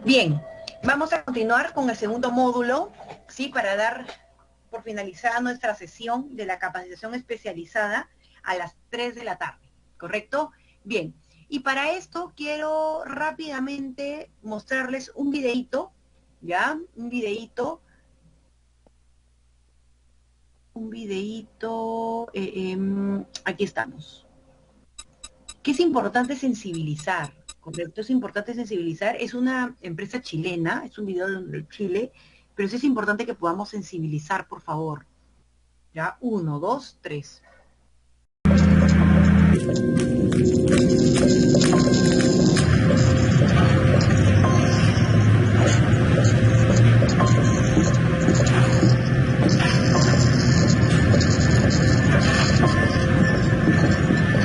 Bien, vamos a continuar con el segundo módulo, ¿sí? Para dar por finalizada nuestra sesión de la capacitación especializada a las 3 de la tarde, ¿correcto? Bien, y para esto quiero rápidamente mostrarles un videíto, ¿ya? Aquí estamos. Que es importante sensibilizar, ¿correcto? Es importante sensibilizar. Es una empresa chilena, es un video de Chile, pero sí es importante que podamos sensibilizar, por favor. Ya, uno, dos, tres.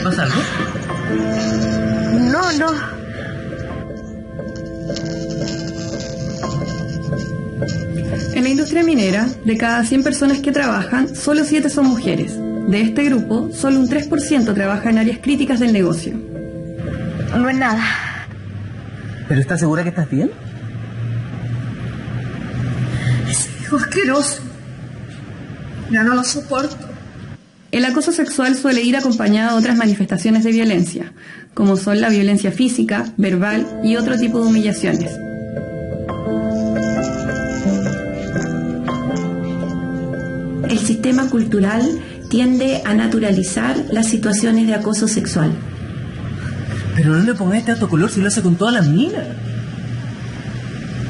¿Pasa algo? No, no. En la industria minera, de cada 100 personas que trabajan, solo 7 son mujeres. De este grupo, solo un 3% trabaja en áreas críticas del negocio. No es nada. ¿Pero estás segura que estás bien? Ese hijo asqueroso. Ya no lo soporto. El acoso sexual suele ir acompañado de otras manifestaciones de violencia, como son la violencia física, verbal y otro tipo de humillaciones. El sistema cultural tiende a naturalizar las situaciones de acoso sexual. Pero no le pongas este autocolor si lo hace con todas las minas.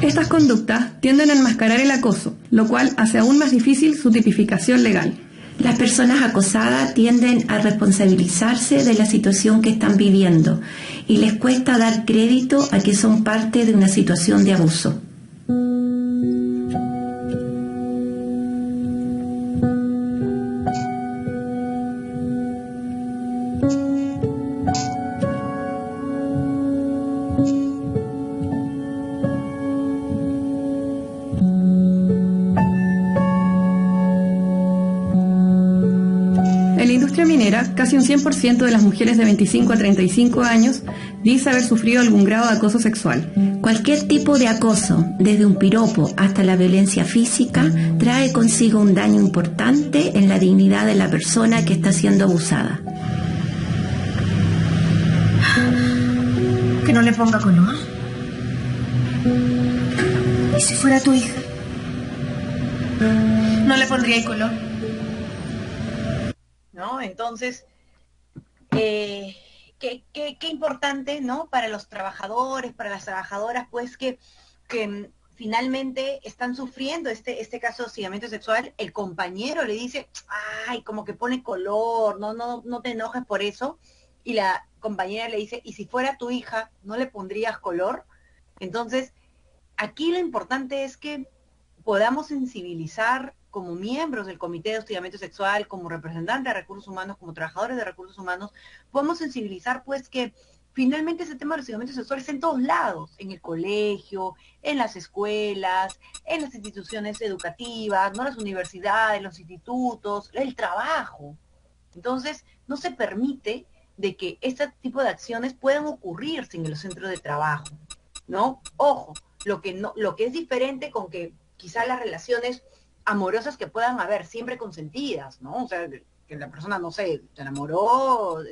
Estas conductas tienden a enmascarar el acoso, lo cual hace aún más difícil su tipificación legal. Las personas acosadas tienden a responsabilizarse de la situación que están viviendo y les cuesta dar crédito a que son parte de una situación de abuso. En la industria minera, casi un 100% de las mujeres de 25 a 35 años dice haber sufrido algún grado de acoso sexual. Cualquier tipo de acoso, desde un piropo hasta la violencia física, trae consigo un daño importante en la dignidad de la persona que está siendo abusada. Que no le ponga color. ¿Y si fuera tu hija? No le pondría color. ¿No? Entonces, qué importante, ¿no? Para los trabajadores, para las trabajadoras, pues que finalmente están sufriendo este caso de hostigamiento sexual. El compañero le dice, ay, como que pone color, no te enojes por eso. Y la compañera le dice, ¿y si fuera tu hija, no le pondrías color? Entonces, aquí lo importante es que podamos sensibilizar como miembros del Comité de Hostigamiento Sexual, como representantes de recursos humanos, como trabajadores de recursos humanos, podemos sensibilizar pues que finalmente ese tema del hostigamiento sexual está en todos lados, en el colegio, en las escuelas, en las instituciones educativas, no las universidades, los institutos, el trabajo. Entonces, no se permite de que este tipo de acciones puedan ocurrirse en los centros de trabajo, ¿no? Ojo, lo que es diferente con que quizás las relaciones amorosas que puedan haber, siempre consentidas, ¿no? O sea, que la persona, no sé, se enamoró,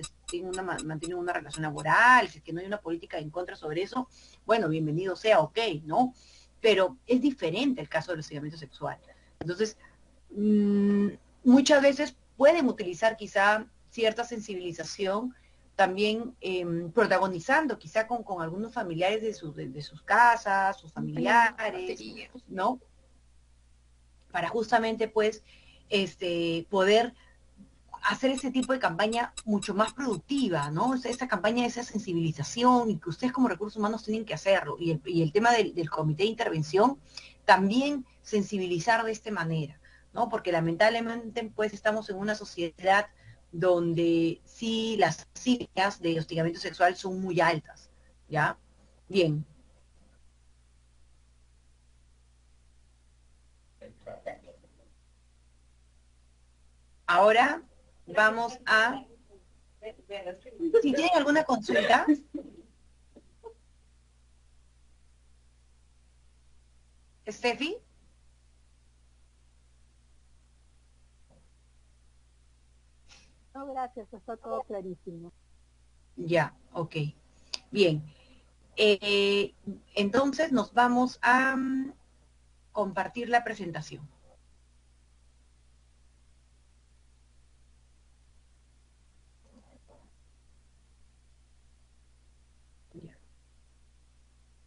mantiene una relación laboral, si es que no hay una política en contra sobre eso, bueno, bienvenido sea, ok, ¿no? Pero es diferente el caso del hostigamiento sexual. Entonces, muchas veces pueden utilizar quizá cierta sensibilización también protagonizando quizá con algunos familiares de sus casas, sus familiares, ¿no? Para justamente pues poder hacer ese tipo de campaña mucho más productiva, ¿no? Esa campaña, esa sensibilización, y que ustedes como recursos humanos tienen que hacerlo. Y el tema del comité de intervención, también sensibilizar de esta manera, ¿no? Porque lamentablemente pues estamos en una sociedad donde sí las cifras de hostigamiento sexual son muy altas, ¿ya? Bien. Ahora vamos a... Si tienen alguna consulta, Steffi. No, gracias, está todo clarísimo. Ya, ok. Bien. Entonces nos vamos a compartir la presentación.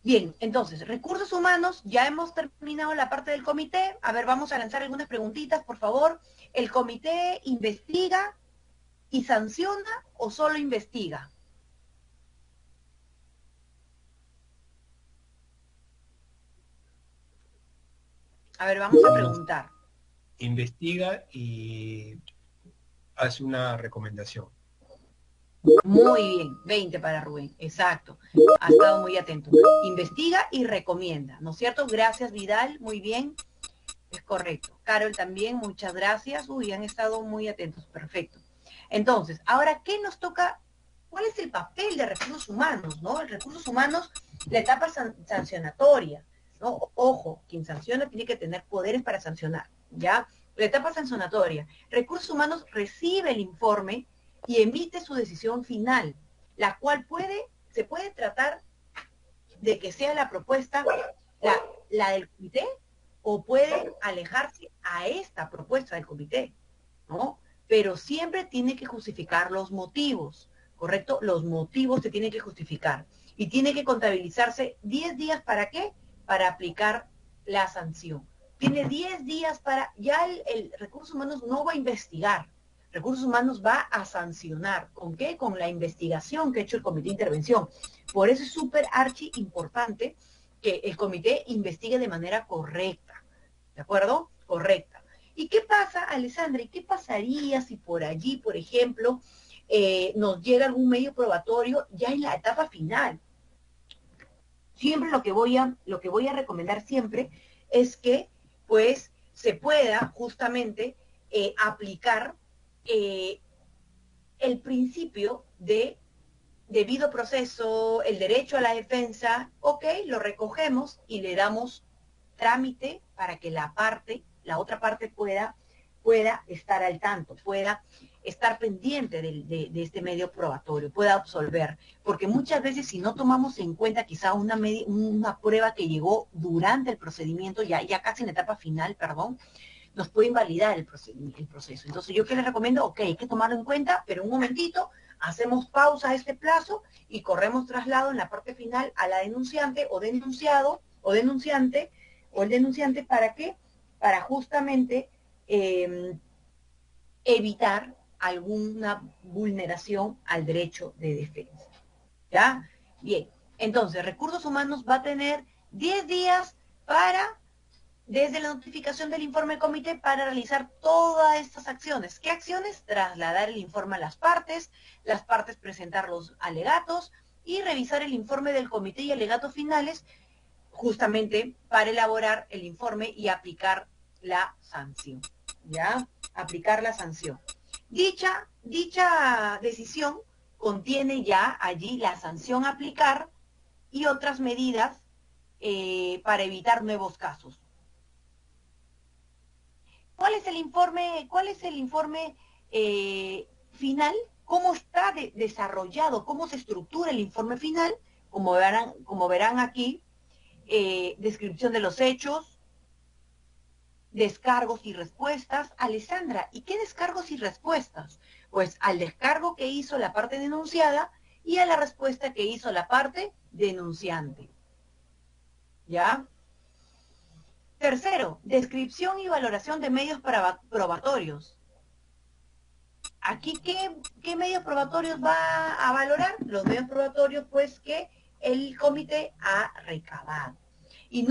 Bien, entonces, recursos humanos, ya hemos terminado la parte del comité. A ver, vamos a lanzar algunas preguntitas, por favor. ¿El comité investiga y sanciona o solo investiga? A ver, vamos a preguntar. Investiga y hace una recomendación. Muy bien, 20 para Rubén, exacto. Ha estado muy atento. Investiga y recomienda, ¿no es cierto? Gracias, Vidal, muy bien. Es correcto. Carol también, muchas gracias. Uy, han estado muy atentos, perfecto. Entonces, ahora, ¿qué nos toca? ¿Cuál es el papel de recursos humanos, no? En recursos humanos, la etapa sancionatoria, ¿no? Ojo, quien sanciona tiene que tener poderes para sancionar, ¿ya? La etapa sancionatoria. Recursos humanos recibe el informe y emite su decisión final, la cual se puede tratar de que sea la propuesta, la del comité, o puede alejarse a esta propuesta del comité, ¿no? Pero siempre tiene que justificar los motivos, ¿correcto? Los motivos se tienen que justificar. Y tiene que contabilizarse 10 días, ¿para qué? Para aplicar la sanción. Tiene 10 días para, ya el Recursos Humanos no va a investigar, Recursos Humanos va a sancionar. ¿Con qué? Con la investigación que ha hecho el comité de intervención. Por eso es súper archi importante que el comité investigue de manera correcta. ¿De acuerdo? Correcta. ¿Y qué pasa, Alessandra? ¿Y qué pasaría si por allí, por ejemplo, nos llega algún medio probatorio ya en la etapa final? Siempre lo que voy a recomendar siempre es que, pues, se pueda justamente aplicar el principio de debido proceso, el derecho a la defensa. Ok, lo recogemos y le damos trámite para que la otra parte pueda estar al tanto, pueda estar pendiente de este medio probatorio, pueda absolver. Porque muchas veces si no tomamos en cuenta quizá una prueba que llegó durante el procedimiento, ya casi en la etapa final, perdón, nos puede invalidar el proceso. Entonces, ¿yo qué les recomiendo? Ok, hay que tomarlo en cuenta, pero un momentito, hacemos pausa a este plazo y corremos traslado en la parte final a la denunciante o denunciado o denunciante o el denunciante. ¿Para qué? Para justamente evitar alguna vulneración al derecho de defensa. ¿Ya? Bien, entonces, Recursos Humanos va a tener 10 días para, desde la notificación del informe del comité, para realizar todas estas acciones. ¿Qué acciones? Trasladar el informe a las partes presentar los alegatos y revisar el informe del comité y alegatos finales, justamente para elaborar el informe y aplicar la sanción. ¿Ya? Aplicar la sanción. Dicha decisión contiene ya allí la sanción a aplicar y otras medidas para evitar nuevos casos. ¿Cuál es el informe final? ¿Cómo está desarrollado? ¿Cómo se estructura el informe final? Como verán aquí, descripción de los hechos, descargos y respuestas. Alessandra, ¿y qué descargos y respuestas? Pues al descargo que hizo la parte denunciada y a la respuesta que hizo la parte denunciante. ¿Ya? Tercero, descripción y valoración de medios probatorios. Aquí, ¿qué medios probatorios va a valorar? Los medios probatorios, pues, que el comité ha recabado. Y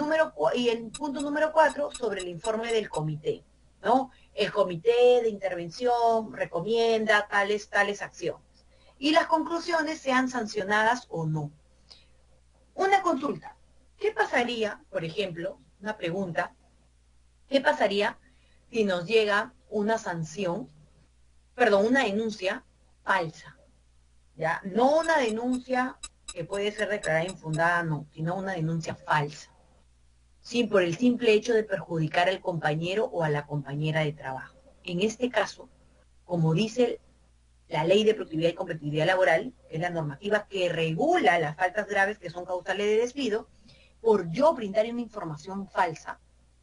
el punto número 4, sobre el informe del comité, ¿no? El comité de intervención recomienda tales acciones. Y las conclusiones, sean sancionadas o no. Una consulta. ¿Qué pasaría, por ejemplo, una pregunta, qué pasaría si nos llega una denuncia falsa? ¿Ya? No una denuncia que puede ser declarada infundada, no, sino una denuncia falsa. ¿sí? Por el simple hecho de perjudicar al compañero o a la compañera de trabajo. En este caso, como dice la Ley de Productividad y Competitividad Laboral, que es la normativa que regula las faltas graves que son causales de despido, por yo brindar una información falsa,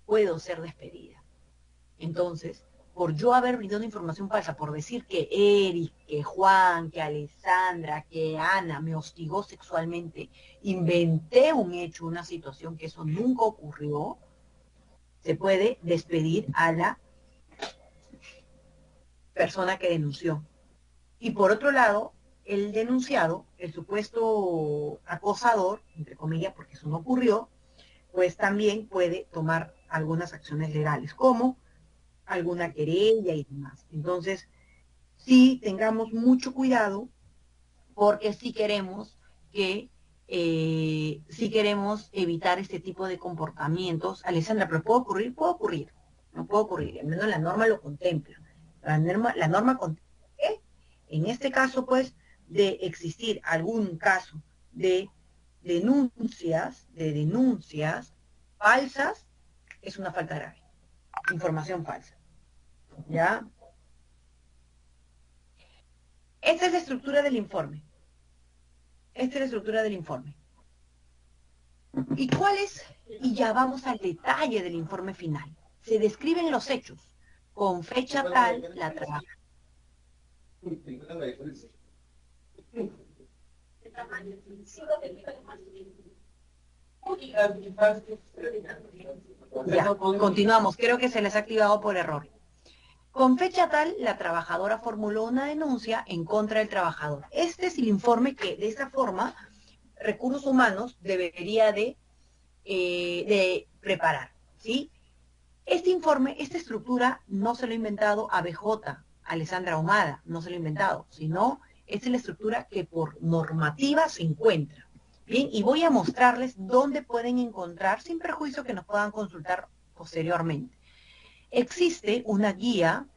puedo ser despedida. Entonces, por yo haber brindado información falsa, por decir que Eric, que Juan, que Alessandra, que Ana me hostigó sexualmente, inventé un hecho, una situación que eso nunca ocurrió, se puede despedir a la persona que denunció. Y por otro lado, el denunciado, el supuesto acosador, entre comillas, porque eso no ocurrió, pues también puede tomar algunas acciones legales, como alguna querella y demás. Entonces, sí tengamos mucho cuidado, porque sí queremos evitar este tipo de comportamientos. Alessandra, ¿pero puede ocurrir? Puede ocurrir. No puede ocurrir. Al menos la norma lo contempla. La norma contempla que, en este caso, pues, de existir algún caso de denuncias falsas, es una falta grave. Información falsa. ¿Ya? Esta es la estructura del informe. ¿Y cuál es? Y ya vamos al detalle del informe final. Se describen los hechos. Con fecha tal, la trabaja. Ya, continuamos. Creo que se les ha activado por error. Con fecha tal, la trabajadora formuló una denuncia en contra del trabajador. Este es el informe que, de esta forma, Recursos Humanos debería de preparar, ¿sí? Este informe, esta estructura, no se lo ha inventado ABJ, Alessandra Ahumada, no se lo ha inventado, sino es la estructura que por normativa se encuentra. Bien, y voy a mostrarles dónde pueden encontrar, sin perjuicio que nos puedan consultar posteriormente. Existe una guía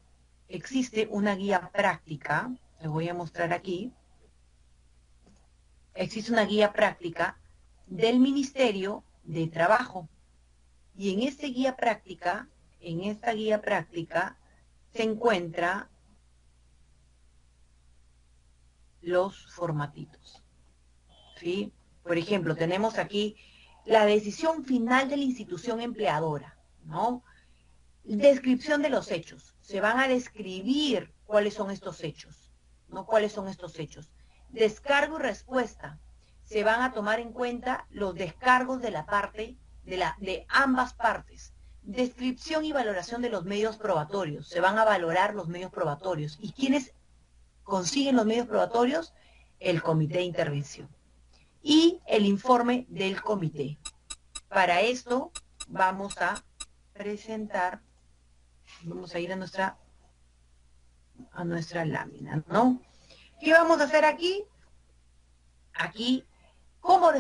práctica, les voy a mostrar aquí. Existe una guía práctica del Ministerio de Trabajo. Y en esta guía práctica se encuentran los formatitos, ¿sí? Por ejemplo, tenemos aquí la decisión final de la institución empleadora, ¿no? Descripción de los hechos. Se van a describir cuáles son estos hechos, ¿no? ¿Cuáles son estos hechos? Descargo y respuesta. Se van a tomar en cuenta los descargos de la parte, de ambas partes. Descripción y valoración de los medios probatorios. Se van a valorar los medios probatorios. ¿Y quiénes consiguen los medios probatorios? El comité de intervención. Y el informe del comité. Para esto vamos a presentar, vamos a ir a nuestra lámina, ¿no? ¿Qué vamos a hacer aquí? Aquí, ¿cómo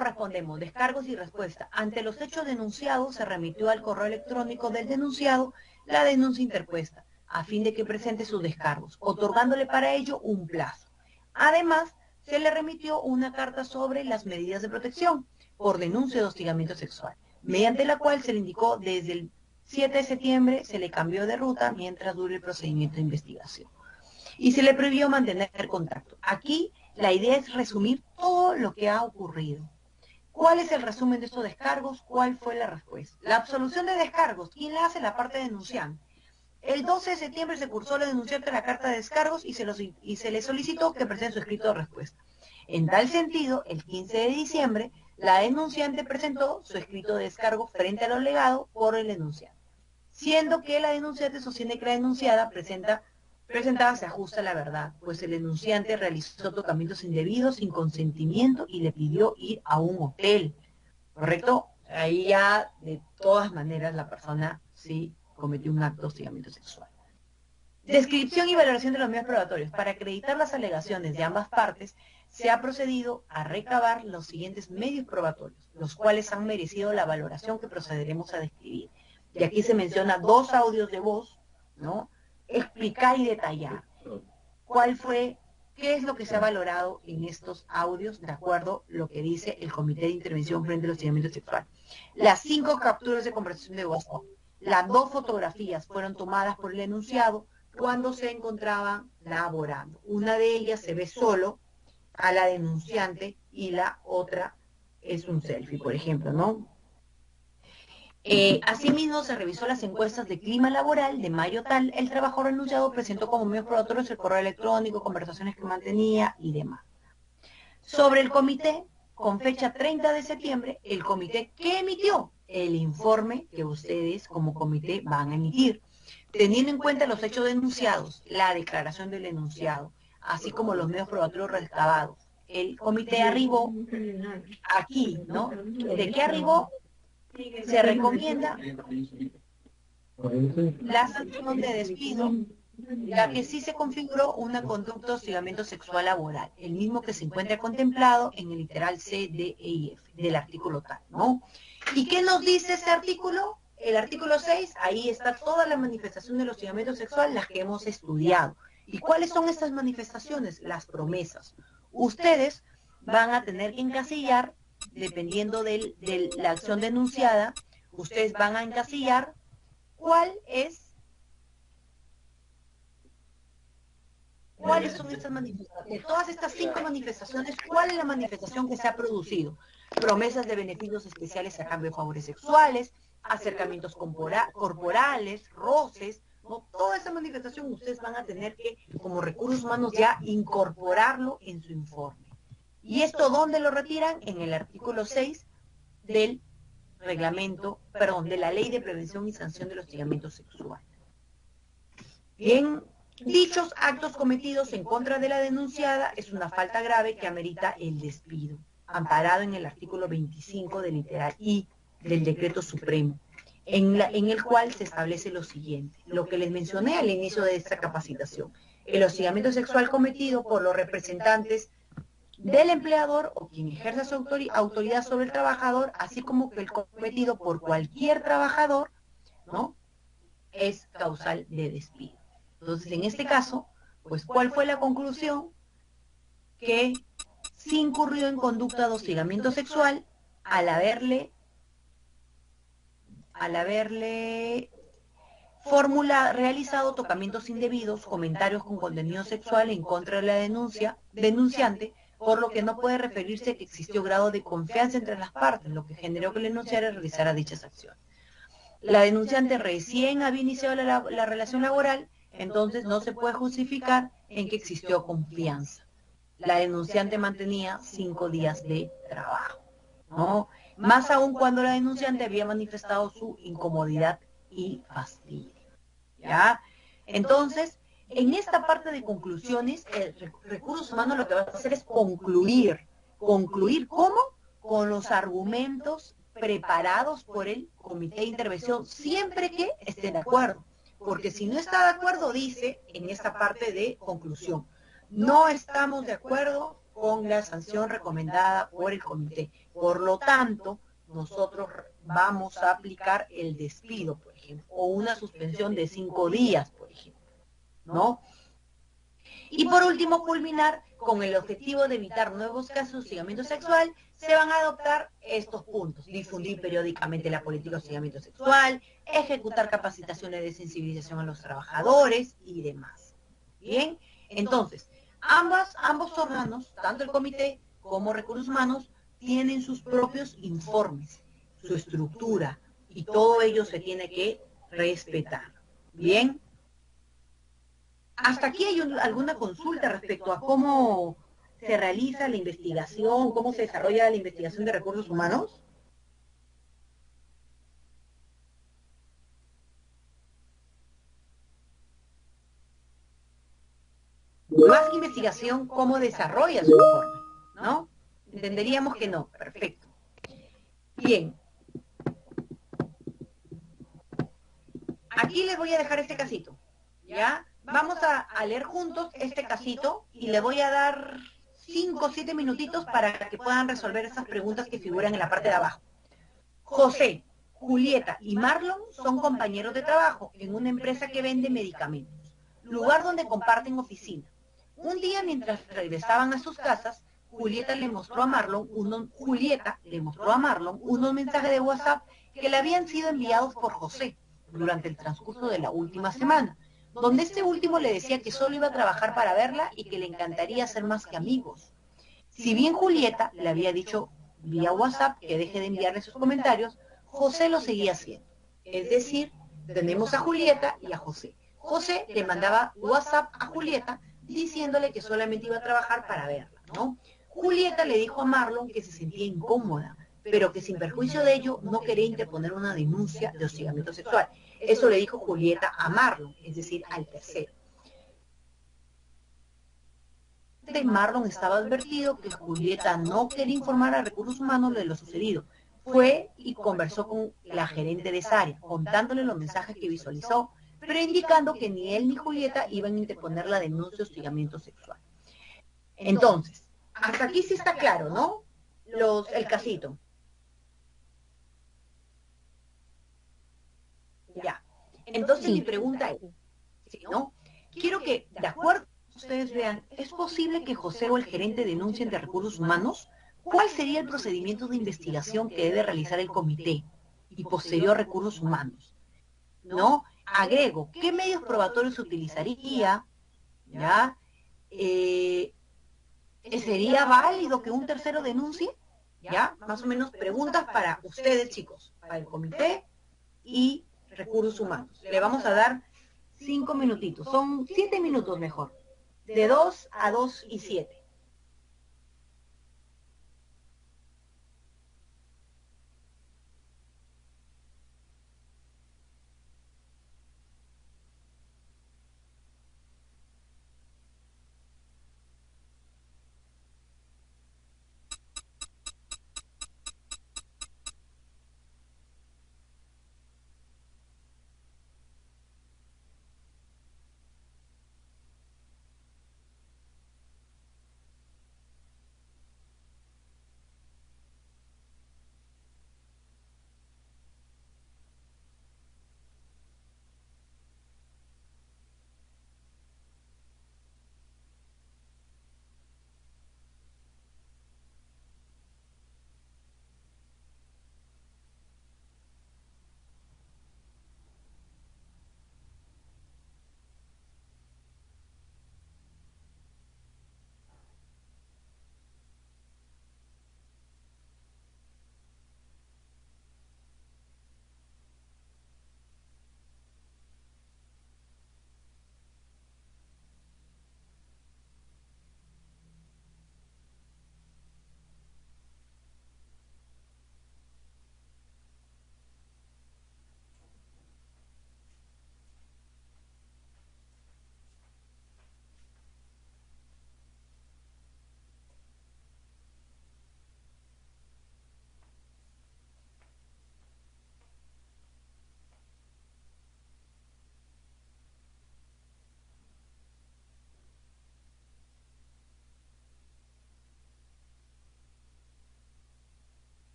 respondemos? Descargos y respuesta. Ante los hechos denunciados, se remitió al correo electrónico del denunciado la denuncia interpuesta, a fin de que presente sus descargos, otorgándole para ello un plazo. Además, se le remitió una carta sobre las medidas de protección por denuncia de hostigamiento sexual, mediante la cual se le indicó desde el 7 de septiembre se le cambió de ruta mientras dure el procedimiento de investigación. Y se le prohibió mantener contacto. Aquí la idea es resumir todo lo que ha ocurrido. ¿Cuál es el resumen de estos descargos? ¿Cuál fue la respuesta? La absolución de descargos, ¿quién la hace? La parte denunciante. El 12 de septiembre se cursó la denunciante la carta de descargos y se le solicitó que presente su escrito de respuesta. En tal sentido, el 15 de diciembre, la denunciante presentó su escrito de descargo frente a lo alegado por el denunciante, siendo que la denunciante sostiene que la denunciada presentada se ajusta a la verdad, pues el denunciante realizó tocamientos indebidos sin consentimiento y le pidió ir a un hotel, ¿correcto? Ahí ya, de todas maneras, la persona sí cometió un acto de hostigamiento sexual. Descripción y valoración de los medios probatorios. Para acreditar las alegaciones de ambas partes, se ha procedido a recabar los siguientes medios probatorios, los cuales han merecido la valoración que procederemos a describir. Y aquí se menciona 2 audios de voz, ¿no? Explicar y detallar cuál fue ¿Qué es lo que se ha valorado en estos audios de acuerdo a lo que dice el Comité de Intervención frente al Hostigamiento Sexual? Las 5 capturas de conversación de WhatsApp, las 2 fotografías fueron tomadas por el enunciado cuando se encontraban laborando. Una de ellas se ve solo a la denunciante y la otra es un selfie, por ejemplo, ¿no? Asimismo, se revisó las encuestas de clima laboral de mayo tal. El trabajador enunciado presentó como medios probatorios el correo electrónico, conversaciones que mantenía y demás. Sobre el comité, con fecha 30 de septiembre, el comité que emitió el informe que ustedes como comité van a emitir, teniendo en cuenta los hechos denunciados, la declaración del enunciado, así como los medios probatorios recabados. El comité arribó aquí, ¿no? ¿De qué arribó? Se recomienda la sanción de despido, ya que sí se configuró una conducta de hostigamiento sexual laboral, el mismo que se encuentra contemplado en el literal C, D, E y F del artículo tal, ¿no? ¿Y qué nos dice ese artículo? El artículo 6, ahí está toda la manifestación del hostigamiento sexual, las que hemos estudiado. ¿Y cuáles son estas manifestaciones? Las promesas. Ustedes van a tener que encasillar, dependiendo de la acción denunciada, ustedes van a encasillar cuáles son estas manifestaciones. De todas estas 5 manifestaciones, ¿cuál es la manifestación que se ha producido? Promesas de beneficios especiales a cambio de favores sexuales, acercamientos corporales, roces, ¿no? Toda esa manifestación ustedes van a tener que, como recursos humanos, ya incorporarlo en su informe. ¿Y esto dónde lo retiran? En el artículo 6 del reglamento, perdón, de la Ley de Prevención y Sanción del Hostigamiento Sexual. Bien, dichos actos cometidos en contra de la denunciada es una falta grave que amerita el despido, amparado en el artículo 25 del literal I del Decreto Supremo, en el cual se establece lo siguiente, lo que les mencioné al inicio de esta capacitación: el hostigamiento sexual cometido por los representantes del empleador o quien ejerza su autoridad sobre el trabajador, así como que el cometido por cualquier trabajador, ¿no?, es causal de despido. Entonces, en este caso, pues, ¿cuál fue la conclusión? Que sí incurrió en conducta de hostigamiento sexual al haberle realizado tocamientos indebidos, comentarios con contenido sexual en contra de la denunciante, por lo que no puede referirse que existió grado de confianza entre las partes, lo que generó que el denunciante realizara dichas acciones. La denunciante recién había iniciado la relación laboral, entonces no se puede justificar en que existió confianza. La denunciante mantenía 5 días de trabajo, ¿no? Más aún cuando la denunciante había manifestado su incomodidad y fastidio, ¿ya? Entonces, en esta parte de conclusiones, Recursos Humanos lo que va a hacer es concluir. ¿Concluir cómo? Con los argumentos preparados por el Comité de Intervención, siempre que esté de acuerdo. Porque si no está de acuerdo, dice en esta parte de conclusión: no estamos de acuerdo con la sanción recomendada por el comité. Por lo tanto, nosotros vamos a aplicar el despido, por ejemplo, o una suspensión de 5 días, por ejemplo, ¿no? Y por último, culminar con el objetivo de evitar nuevos casos de hostigamiento sexual, se van a adoptar estos puntos: difundir periódicamente la política de hostigamiento sexual, ejecutar capacitaciones de sensibilización a los trabajadores y demás. Bien, entonces, ambos órganos, tanto el comité como Recursos Humanos, tienen sus propios informes, su estructura, y todo ello se tiene que respetar. Bien. Hasta aquí hay alguna consulta respecto a cómo se realiza la investigación, cómo se desarrolla la investigación de recursos humanos. Más que investigación, cómo desarrolla su informe, ¿no? Entenderíamos que no. Perfecto. Bien. Aquí les voy a dejar este casito, ¿ya? Vamos a leer juntos este casito y le voy a dar 5 o 7 minutitos para que puedan resolver esas preguntas que figuran en la parte de abajo. José, Julieta y Marlon son compañeros de trabajo en una empresa que vende medicamentos, lugar donde comparten oficina. Un día, mientras regresaban a sus casas, Julieta le mostró a Marlon unos mensajes de WhatsApp que le habían sido enviados por José durante el transcurso de la última semana, donde este último le decía que solo iba a trabajar para verla y que le encantaría ser más que amigos. Si bien Julieta le había dicho vía WhatsApp que deje de enviarle sus comentarios, José lo seguía haciendo. Es decir, tenemos a Julieta y a José. José le mandaba WhatsApp a Julieta diciéndole que solamente iba a trabajar para verla, ¿no? Julieta le dijo a Marlon que se sentía incómoda, pero que sin perjuicio de ello no quería interponer una denuncia de hostigamiento sexual. Eso le dijo Julieta a Marlon, es decir, al tercero. Marlon estaba advertido que Julieta no quería informar a Recursos Humanos de lo sucedido. Fue y conversó con la gerente de esa área, contándole los mensajes que visualizó, pero indicando que ni él ni Julieta iban a interponer la denuncia de hostigamiento sexual. Entonces, hasta aquí sí está claro, ¿no? El casito. Ya. Entonces mi pregunta es, ¿sí, no? Quiero que, de acuerdo ustedes vean, ¿es posible que José o el gerente denuncien de Recursos Humanos? ¿Cuál sería el procedimiento de investigación que debe realizar el comité y posterior Recursos Humanos? ¿No? Agrego, ¿qué medios probatorios se utilizaría? ¿Ya? ¿Sería válido que un tercero denuncie? ¿Ya? Más o menos preguntas para ustedes, chicos, para el comité y Recursos Humanos. Le vamos a dar 5 minutitos, son 7 minutos mejor, de 2 a 2 y 7.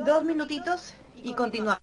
2 minutitos y continuamos.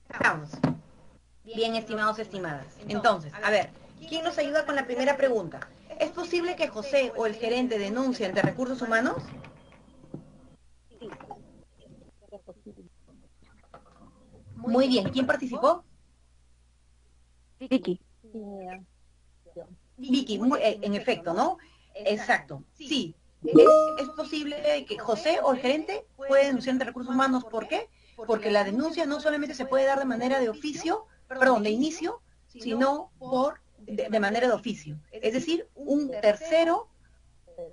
Estamos. Bien, estimados, estimadas. Entonces, a ver, ¿quién nos ayuda con la primera pregunta? ¿Es posible que José o el gerente denuncie ante recursos humanos? Muy bien, ¿quién participó? Vicky. Vicky, en efecto, ¿no? Exacto, sí. Es posible que José o el gerente puede denunciar ante recursos humanos. ¿Por qué? Porque la denuncia no solamente se puede dar de manera de oficio, perdón, de inicio, sino de manera de oficio. Es decir, un tercero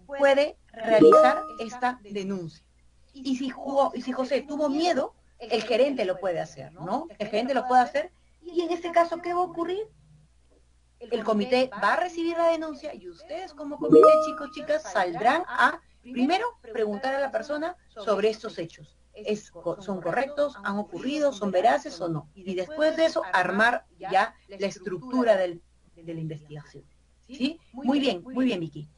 puede realizar esta denuncia. Y si José tuvo miedo, el gerente lo puede hacer, ¿no? El gerente lo puede hacer. Y en este caso, ¿qué va a ocurrir? El comité va a recibir la denuncia y ustedes como comité, chicos, chicas, saldrán a, primero, preguntar a la persona sobre estos hechos. ¿Son correctos? ¿Han ocurrido? ¿Son veraces o no? Y después de eso, armar ya la estructura de la investigación. ¿Sí? Muy bien, Vicky.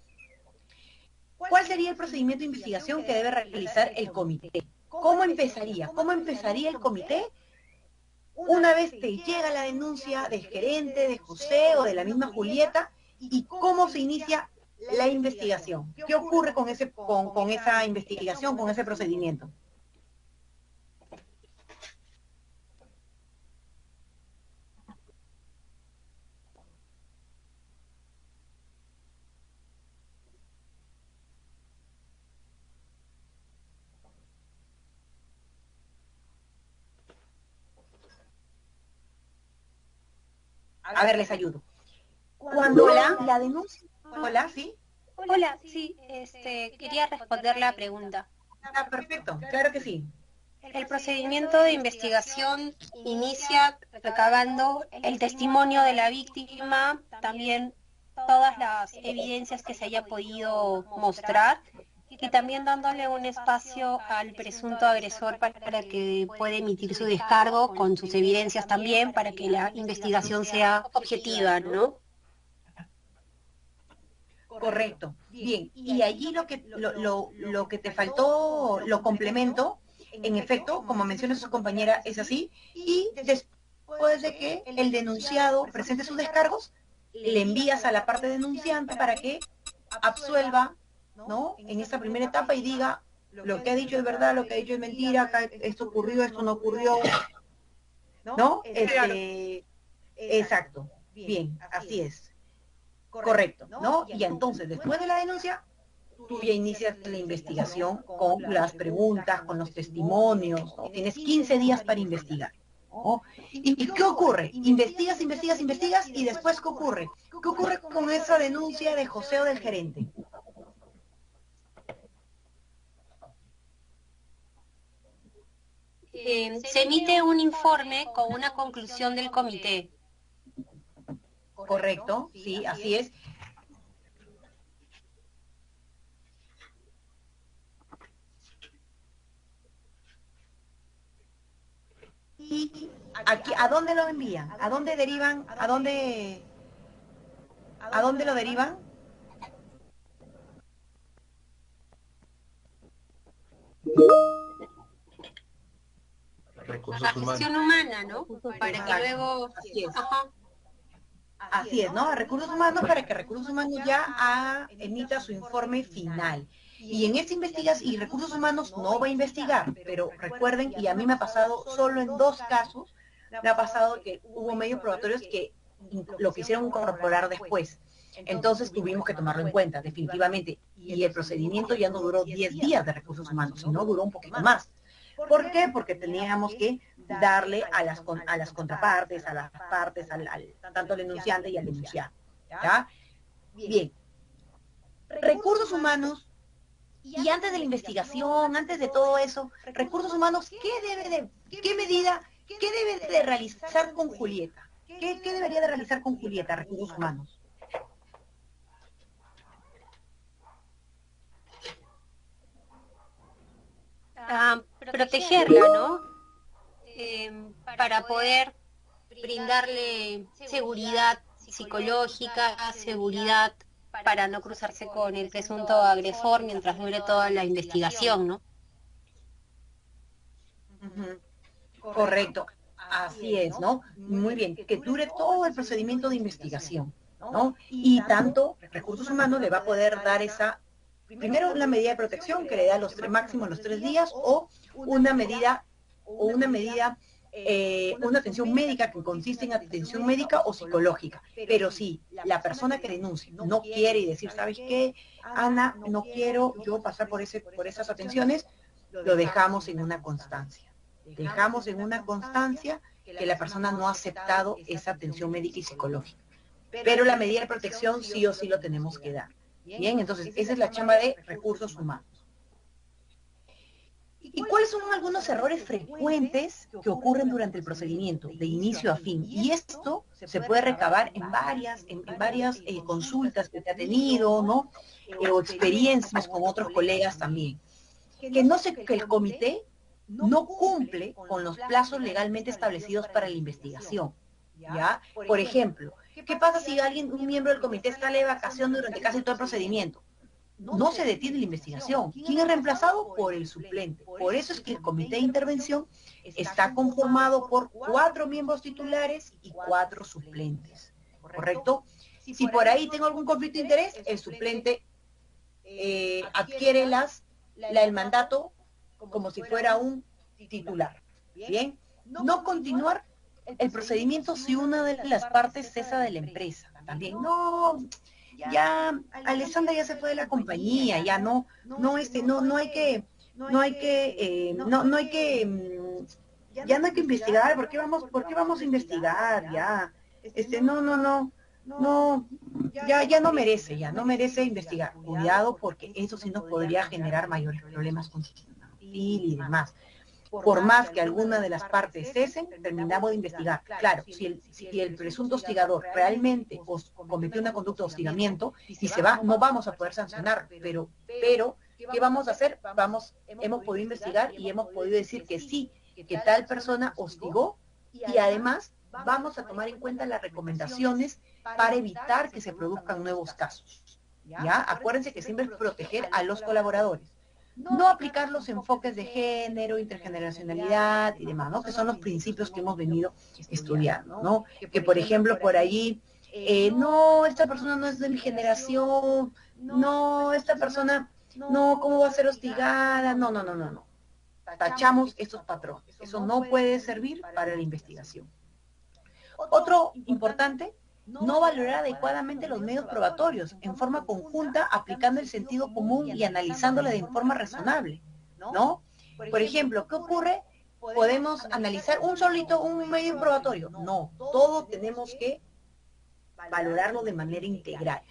¿Cuál sería el procedimiento de investigación que debe realizar el comité? ¿Cómo empezaría? ¿Cómo empezaría el comité? Una vez te llega la denuncia del gerente, de José o de la misma Julieta, ¿y cómo se inicia la investigación? ¿Qué ocurre con esa investigación, con ese procedimiento? A ver, les ayudo. Cuando la denuncia... Hola, ¿sí? Hola, sí, quería responder la pregunta. Ah, perfecto, claro que sí. El procedimiento de investigación inicia recabando el testimonio de la víctima, también todas las evidencias que se haya podido mostrar y también dándole un espacio al presunto agresor para que pueda emitir su descargo con sus evidencias también para que la investigación sea objetiva, ¿no? Correcto. Bien, y allí lo que te faltó, lo complemento, en efecto, como menciona su compañera, es así, y después de que el denunciado presente sus descargos, le envías a la parte denunciante para que absuelva, ¿no? En esa primera etapa y diga, lo que ha dicho es verdad, lo que ha dicho es mentira, acá esto ocurrió, esto no ocurrió, ¿no? Exacto. Bien, así es. Correcto, ¿no? Y entonces, después de la denuncia, tú ya inicias la investigación con las preguntas, con los testimonios, ¿no? Tienes 15 días para investigar, ¿no? ¿Y qué ocurre? Investigas, investigas, investigas, y después, ¿qué ocurre? ¿Qué ocurre con esa denuncia de joseo del gerente? Se emite un informe con una conclusión del comité. Correcto, sí, así es. Y aquí, ¿a dónde lo envían? ¿A dónde derivan? ¿A dónde lo derivan? Recursos La gestión humana, ¿no? Para que Exacto, luego... así es. Ajá. Así es, ¿no? A recursos humanos, para que recursos humanos ya emita su informe final. Y en esta investigación, y recursos humanos no va a investigar, pero recuerden, y a mí me ha pasado solo en 2 casos, me ha pasado que hubo medios probatorios que lo quisieron incorporar después. Entonces tuvimos que tomarlo en cuenta, definitivamente. Y el procedimiento ya no duró 10 días de recursos humanos, sino duró un poquito más. ¿Por qué? Porque teníamos que darle a las contrapartes, a las partes, tanto al denunciante y al denunciado. ¿Ya? Bien. Recursos humanos, y antes de la investigación, antes de todo eso, recursos humanos, ¿qué medida, qué debe de realizar con Julieta? ¿Qué debería de realizar con Julieta, recursos humanos? Protegerla, ¿no? Para poder brindarle seguridad psicológica, seguridad para no cruzarse con el presunto agresor mientras dure toda la investigación, ¿no? Correcto, así es, ¿no? Muy bien, que dure todo el procedimiento de investigación, ¿no? Y tanto recursos humanos le va a poder dar primero una medida de protección que le da máximo los 3 días, o una atención médica que consiste en atención médica o psicológica. Pero si la persona que denuncia no quiere y decir, ¿sabes qué, Ana? No quiero yo pasar por esas atenciones, lo dejamos en una constancia. Dejamos en una constancia que la persona no ha aceptado esa atención médica y psicológica. Pero la medida de protección sí o sí lo tenemos que dar. Bien, entonces esa es la chamba de recursos humanos. ¿Y cuáles son algunos errores frecuentes que ocurren durante el procedimiento, de inicio a fin? Y esto se puede recabar en varias consultas que te ha tenido, ¿no? O experiencias con otros colegas también. Que el comité no cumple con los plazos legalmente establecidos para la investigación, ¿ya? Por ejemplo, ¿qué pasa si un miembro del comité sale de vacación durante casi todo el procedimiento? No se detiene la investigación. ¿Quién es reemplazado? Por el suplente. Por eso es que el comité de intervención está conformado por 4 miembros titulares y 4 suplentes, ¿correcto? Si por ahí tengo algún conflicto de interés, el suplente adquiere el mandato como si fuera un titular. Bien, no continuar el procedimiento si una de las partes cesa de la empresa. También ya Alessandra ya se fue de la compañía, ya no hay que investigar. ¿Por qué vamos a investigar? Ya ya no merece investigar. Cuidado, porque eso sí nos podría generar mayores problemas con y demás. Por más que alguna de las partes cesen, terminamos de investigar. Claro, si el presunto hostigador realmente cometió una conducta de hostigamiento y se va, no vamos a poder sancionar, pero ¿qué vamos a hacer? Hemos podido investigar y hemos podido decir que sí, que tal persona hostigó, y además vamos a tomar en cuenta las recomendaciones para evitar que se produzcan nuevos casos. ¿Ya? Acuérdense que siempre es proteger a los colaboradores. No aplicar los enfoques de género, intergeneracionalidad y demás, ¿no? Que son los principios que hemos venido estudiando, ¿no? Que por ejemplo por allí, no, esta persona no es de mi generación, no, esta persona, no, ¿cómo va a ser hostigada? No. Tachamos estos patrones. Eso no puede servir para la investigación. Otro importante no valorar adecuadamente los medios probatorios en forma conjunta, aplicando el sentido común y analizándola de forma razonable, ¿no? Por ejemplo, ¿qué ocurre? ¿Podemos analizar un medio probatorio? No, todo tenemos que valorarlo de manera integral.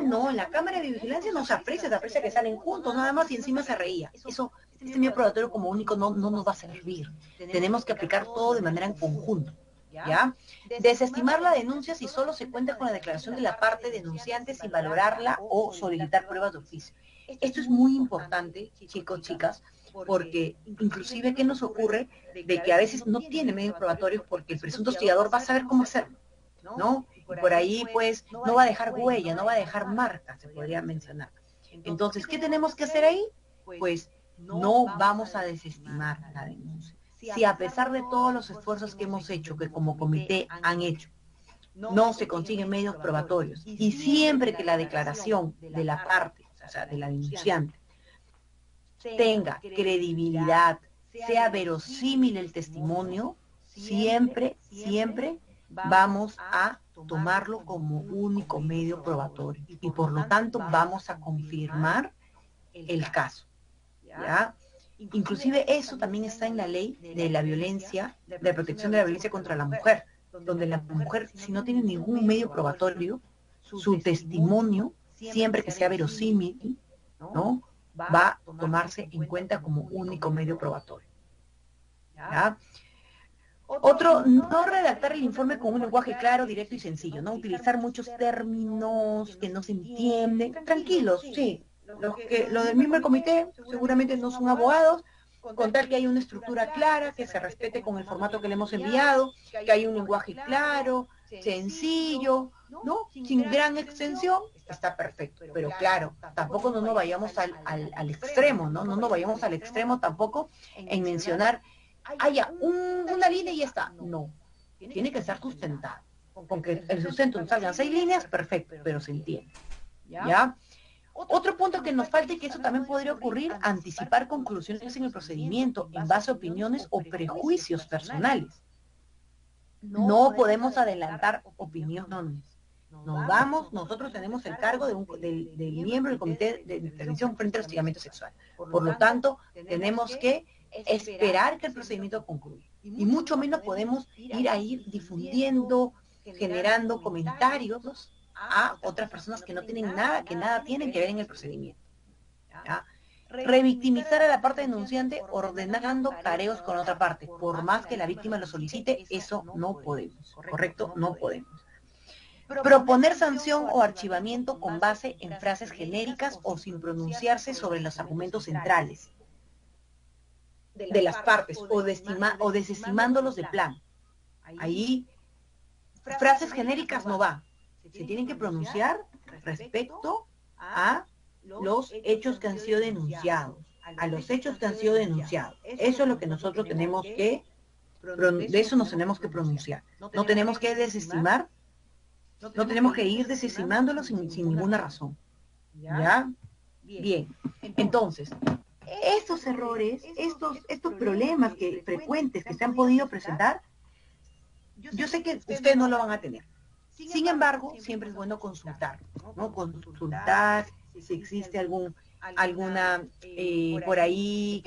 No, en la Cámara de Vigilancia no se aprecia que salen juntos nada más y encima se reía. Eso, este medio probatorio como único no nos va a servir. Tenemos que aplicar todo de manera en conjunto, ¿ya? Desestimar la denuncia si solo se cuenta con la declaración de la parte denunciante sin valorarla o solicitar pruebas de oficio. Esto es muy importante, chicos, chicas, porque inclusive, ¿qué nos ocurre? De que a veces no tiene medios probatorios porque el presunto hostigador va a saber cómo hacerlo, ¿no? Y por ahí, pues, no va a dejar huella, no va a dejar marca, se podría mencionar. Entonces, ¿qué tenemos que hacer ahí? Pues, no vamos a desestimar la denuncia. Si a pesar de todos los esfuerzos que hemos hecho, que como comité han hecho, no se consiguen medios probatorios, y siempre que la declaración de la parte, o sea, de la denunciante, tenga credibilidad, sea verosímil el testimonio, siempre vamos a tomarlo como único medio probatorio y por lo tanto vamos a confirmar el caso, ¿ya? Inclusive eso también está en la ley de la violencia, de protección de la violencia contra la mujer, donde la mujer, si no tiene ningún medio probatorio, su testimonio, siempre que sea verosímil, ¿no?, va a tomarse en cuenta como único medio probatorio, ¿ya? Otro, no redactar el informe con un lenguaje claro, directo y sencillo, no utilizar muchos términos que no se entienden. Tranquilos, sí, lo del mismo comité seguramente no son abogados, con tal que haya una estructura clara, que se respete con el formato que le hemos enviado, que haya un lenguaje claro, sencillo, ¿no? Sin gran extensión, está perfecto. Pero claro, tampoco no nos vayamos al extremo, ¿no? No nos vayamos al extremo tampoco en mencionar, haya una línea y ya está. No, tiene que estar sustentado. Con que el sustento salgan 6 líneas, perfecto, pero se entiende, ¿ya? Otro punto que nos falta y que eso también podría ocurrir, anticipar conclusiones en el procedimiento en base a opiniones o prejuicios personales. No podemos adelantar opiniones. Nosotros tenemos el cargo del miembro del comité de intervención frente al hostigamiento sexual. Por lo tanto, tenemos que esperar que el procedimiento concluya. Y mucho menos podemos ir difundiendo, generando comentarios a otras personas que no tienen nada, que nada tienen que ver en el procedimiento, ¿ya? Revictimizar a la parte denunciante ordenando careos con otra parte, por más que la víctima lo solicite, eso no podemos, ¿correcto? No podemos. Proponer sanción o archivamiento con base en frases genéricas o sin pronunciarse sobre los argumentos centrales de las partes o desestimándolos de plan. Ahí, frases genéricas no va. Se tienen que pronunciar respecto a los hechos que han sido denunciados, Eso es lo que nosotros tenemos que, de eso nos tenemos que pronunciar. No tenemos que desestimar, no tenemos que ir desestimándolos sin ninguna razón, ¿ya? Bien, entonces, estos errores, estos problemas frecuentes que se han podido presentar, yo sé que ustedes no lo van a tener. Sin embargo, siempre es bueno consultar, ¿no? Consultar si existe alguna por ahí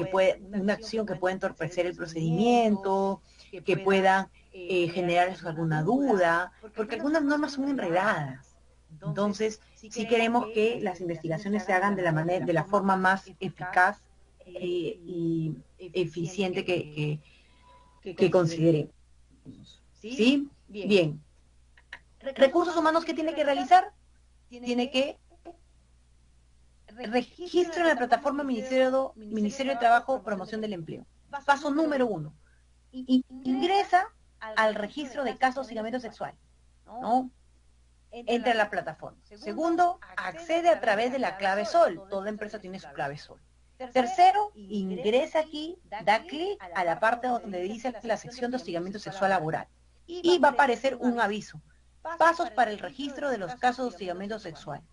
una acción que pueda entorpecer el procedimiento, que pueda generar alguna duda, porque algunas normas son enredadas. Entonces, sí queremos que las investigaciones se hagan de la forma más eficaz y eficiente que consideremos. ¿Sí? Bien. Recursos humanos, ¿qué tiene que realizar? Tiene que registro en la plataforma Ministerio de Trabajo, Promoción del Empleo. Paso número 1. Ingresa al registro de casos de hostigamiento sexual, ¿no? Entra a la plataforma. Segundo, accede a través de la clave SOL. Toda empresa tiene su clave SOL. Tercero, ingresa aquí, da clic a la parte donde dice la sección de hostigamiento sexual laboral. Y va a aparecer un aviso. Pasos para el registro de los casos de hostigamiento sexual.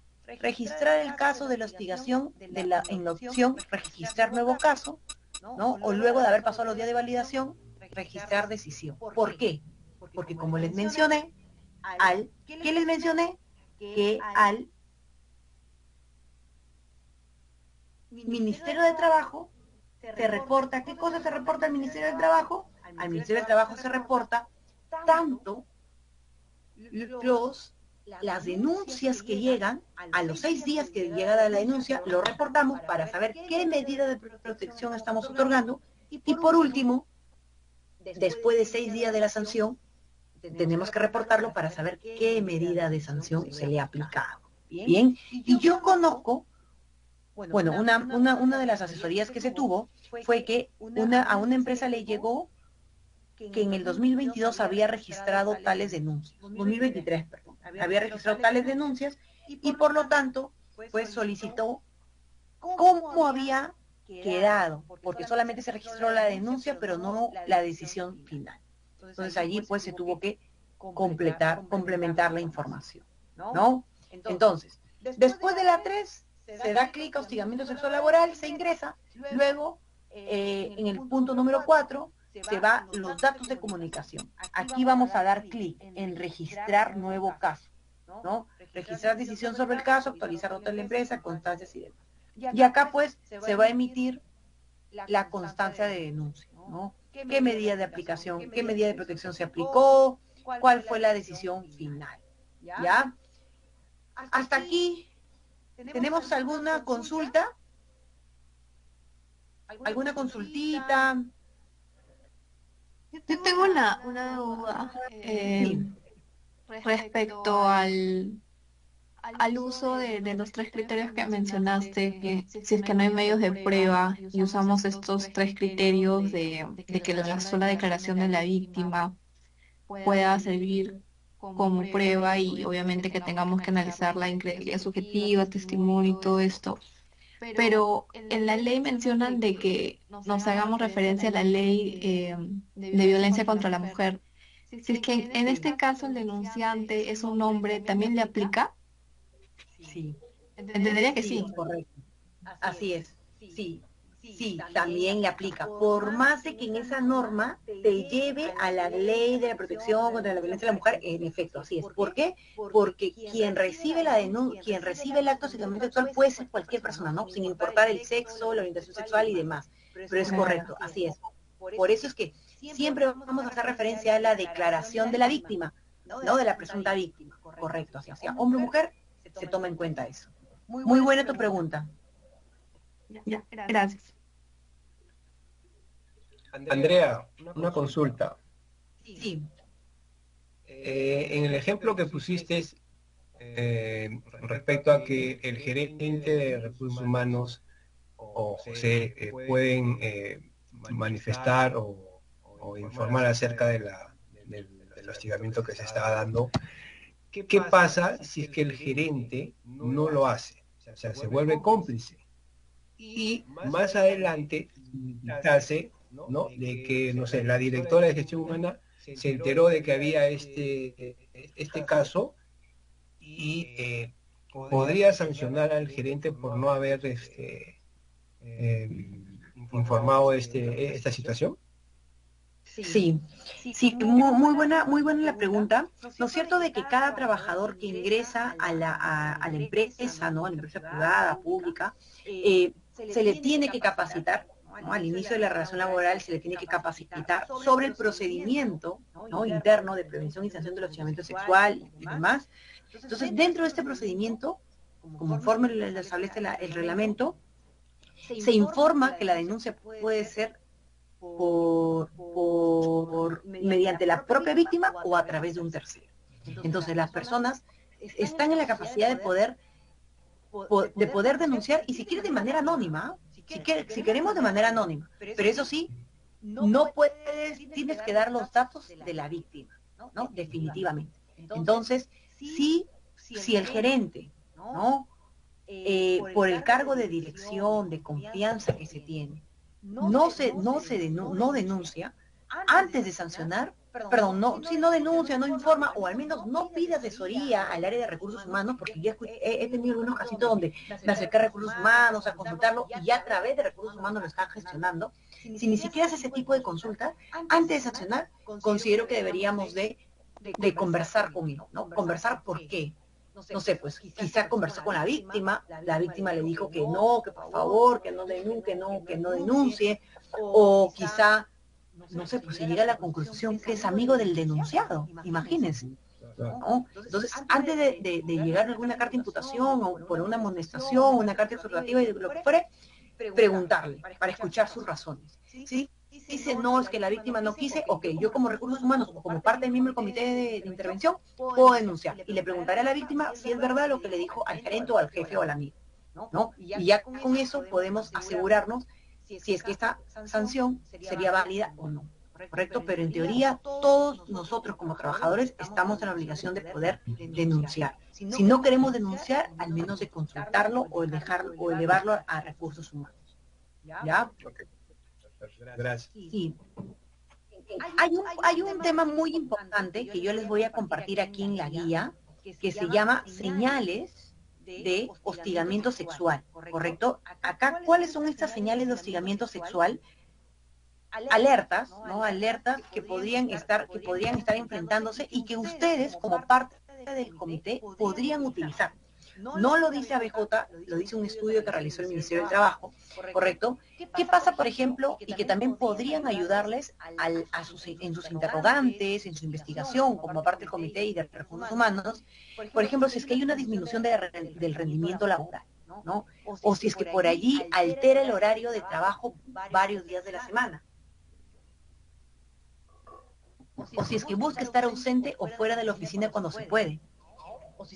Registrar el caso de la hostigación en la opción registrar nuevo caso, ¿no? O luego de haber pasado los días de validación, registrar decisión. ¿Por qué? Porque como les mencioné, ¿qué les mencioné? Que al Ministerio de Trabajo se reporta, ¿qué cosa se reporta al Ministerio del Trabajo? Al Ministerio del Trabajo se reporta tanto las denuncias que llegan, a los 6 días que llega la denuncia, lo reportamos para saber qué medida de protección estamos otorgando, y por último, después de 6 días de la sanción, tenemos que reportarlo para saber qué medida de sanción se le ha aplicado. Bien, y yo conozco, bueno, una de las asesorías que se tuvo fue que a una empresa le llegó que en el 2022 había registrado tales denuncias, 2023, perdón, había registrado tales denuncias, y por lo tanto, pues solicitó cómo había quedado, porque solamente se registró la denuncia, pero no la decisión final. Entonces allí pues se tuvo que complementar la información, ¿no? Entonces, después de la 3, se da clic a hostigamiento sexual laboral, se ingresa, luego en el punto número 4, se va los datos de comunicación. Aquí vamos a dar clic en registrar nuevo caso, ¿no? Registrar decisión sobre el caso, actualizar nota de la empresa, constancias y demás. Y acá pues se va a emitir la constancia de denuncia, ¿no? ¿Qué medida de aplicación, qué medida de protección se aplicó? ¿Cuál fue la decisión final? ¿Ya? Hasta aquí, ¿tenemos alguna consulta? ¿Alguna consultita? Yo tengo una duda respecto al uso de los 3 criterios que mencionaste, que si es que no hay medios de prueba y usamos estos 3 criterios de que la sola declaración de la víctima pueda servir como prueba, y obviamente que tengamos que analizar la incredulidad subjetiva, testimonio y todo esto. Pero en la ley mencionan de que nos hagamos referencia a la ley de violencia contra la mujer. Si es que en este caso el denunciante es un hombre, ¿también le aplica? Sí. Entendería que sí. Correcto. Así es. Sí, también le aplica. Por más de que en esa norma te lleve a la ley de la protección contra la violencia de la mujer, en efecto, así es. ¿Por qué? Porque quien recibe la denuncia, quien recibe el acto de hostigamiento sexual puede ser cualquier persona, ¿no? Sin importar el sexo, la orientación sexual y demás. Pero es correcto, así es. Por eso es que siempre vamos a hacer referencia a la declaración de la víctima, ¿no? De la presunta víctima. Correcto, así. O sea, hombre o mujer, se toma en cuenta eso. Muy buena tu pregunta. Ya, gracias. Andrea, una consulta. Sí. En el ejemplo que pusiste respecto a que el gerente de recursos humanos o José pueden manifestar o informar acerca del hostigamiento que se está dando, ¿qué pasa si es que el gerente no lo hace? O sea, se vuelve cómplice. Y más adelante hace, ¿no? De que, no sé, la directora de gestión humana se enteró de que había este caso y podría sancionar al gerente por no haber informado esta situación. Sí, muy buena la pregunta. ¿No es cierto de que cada trabajador que ingresa a la empresa, ¿no? A la empresa privada, pública, se le tiene que capacitar, ¿no? Al inicio de la relación laboral se le tiene que capacitar sobre el procedimiento, ¿no? Interno de prevención y sanción del hostigamiento sexual y demás? Entonces, dentro de este procedimiento, conforme lo establece el reglamento, se informa que la denuncia puede ser mediante la propia víctima o a través de un tercero. Entonces las personas están en la capacidad de poder denunciar, y si quiere de manera anónima, si queremos de manera anónima, pero eso sí, tienes que dar los datos de la víctima, ¿no? Definitivamente. Entonces, si el gerente, ¿no? Por el cargo de dirección, de confianza que se tiene, no denuncia, antes de sancionar, si no denuncia, no informa, o al menos no pide asesoría al área de recursos humanos, porque ya he tenido algunos casitos donde me acerqué a recursos humanos a consultarlo, y ya a través de recursos humanos lo están gestionando. Si ni siquiera hace ese tipo de consulta, antes de sancionar, considero que deberíamos de de conversar con él, ¿no? Conversar por qué. No sé, pues quizá conversó con la víctima le dijo que no, que por favor, que no denuncie, o quizá, no sé, pues se llega a la conclusión que es amigo del denunciado, imagínense, ¿no? Entonces, antes de llegar a alguna carta de imputación, o por una amonestación, una carta exhortativa y lo que fuere, preguntarle, para escuchar sus razones, ¿sí? Dice, no, es que la víctima no quise, ok, yo como recursos humanos o como parte del mismo comité de intervención, puedo denunciar. Y le preguntaré a la víctima si es verdad lo que le dijo al gerente o al jefe o al amigo, ¿no? Y ya con eso podemos asegurarnos si es que esta sanción sería válida o no, ¿correcto? Pero en teoría, todos nosotros como trabajadores estamos en la obligación de poder denunciar. Si no queremos denunciar, al menos de consultarlo o dejarlo o elevarlo a recursos humanos. ¿Ya? Okay. Gracias. Sí. Hay un tema muy importante que yo les voy a compartir aquí en la guía, que se llama señales de hostigamiento sexual, ¿correcto? Acá, ¿cuáles son estas señales de hostigamiento sexual? Alertas, ¿no? Alertas que podrían estar enfrentándose y que ustedes, como parte del comité, podrían utilizar. No lo dice ABJ, lo dice un estudio que realizó el Ministerio del Trabajo, ¿correcto? ¿Qué pasa, por ejemplo, y que también podrían ayudarles en sus interrogantes, en su investigación, como parte del comité y de recursos humanos? Por ejemplo, si es que hay una disminución del rendimiento laboral, ¿no? O si es que por allí altera el horario de trabajo varios días de la semana. O si es que busca estar ausente o fuera de la oficina cuando se puede.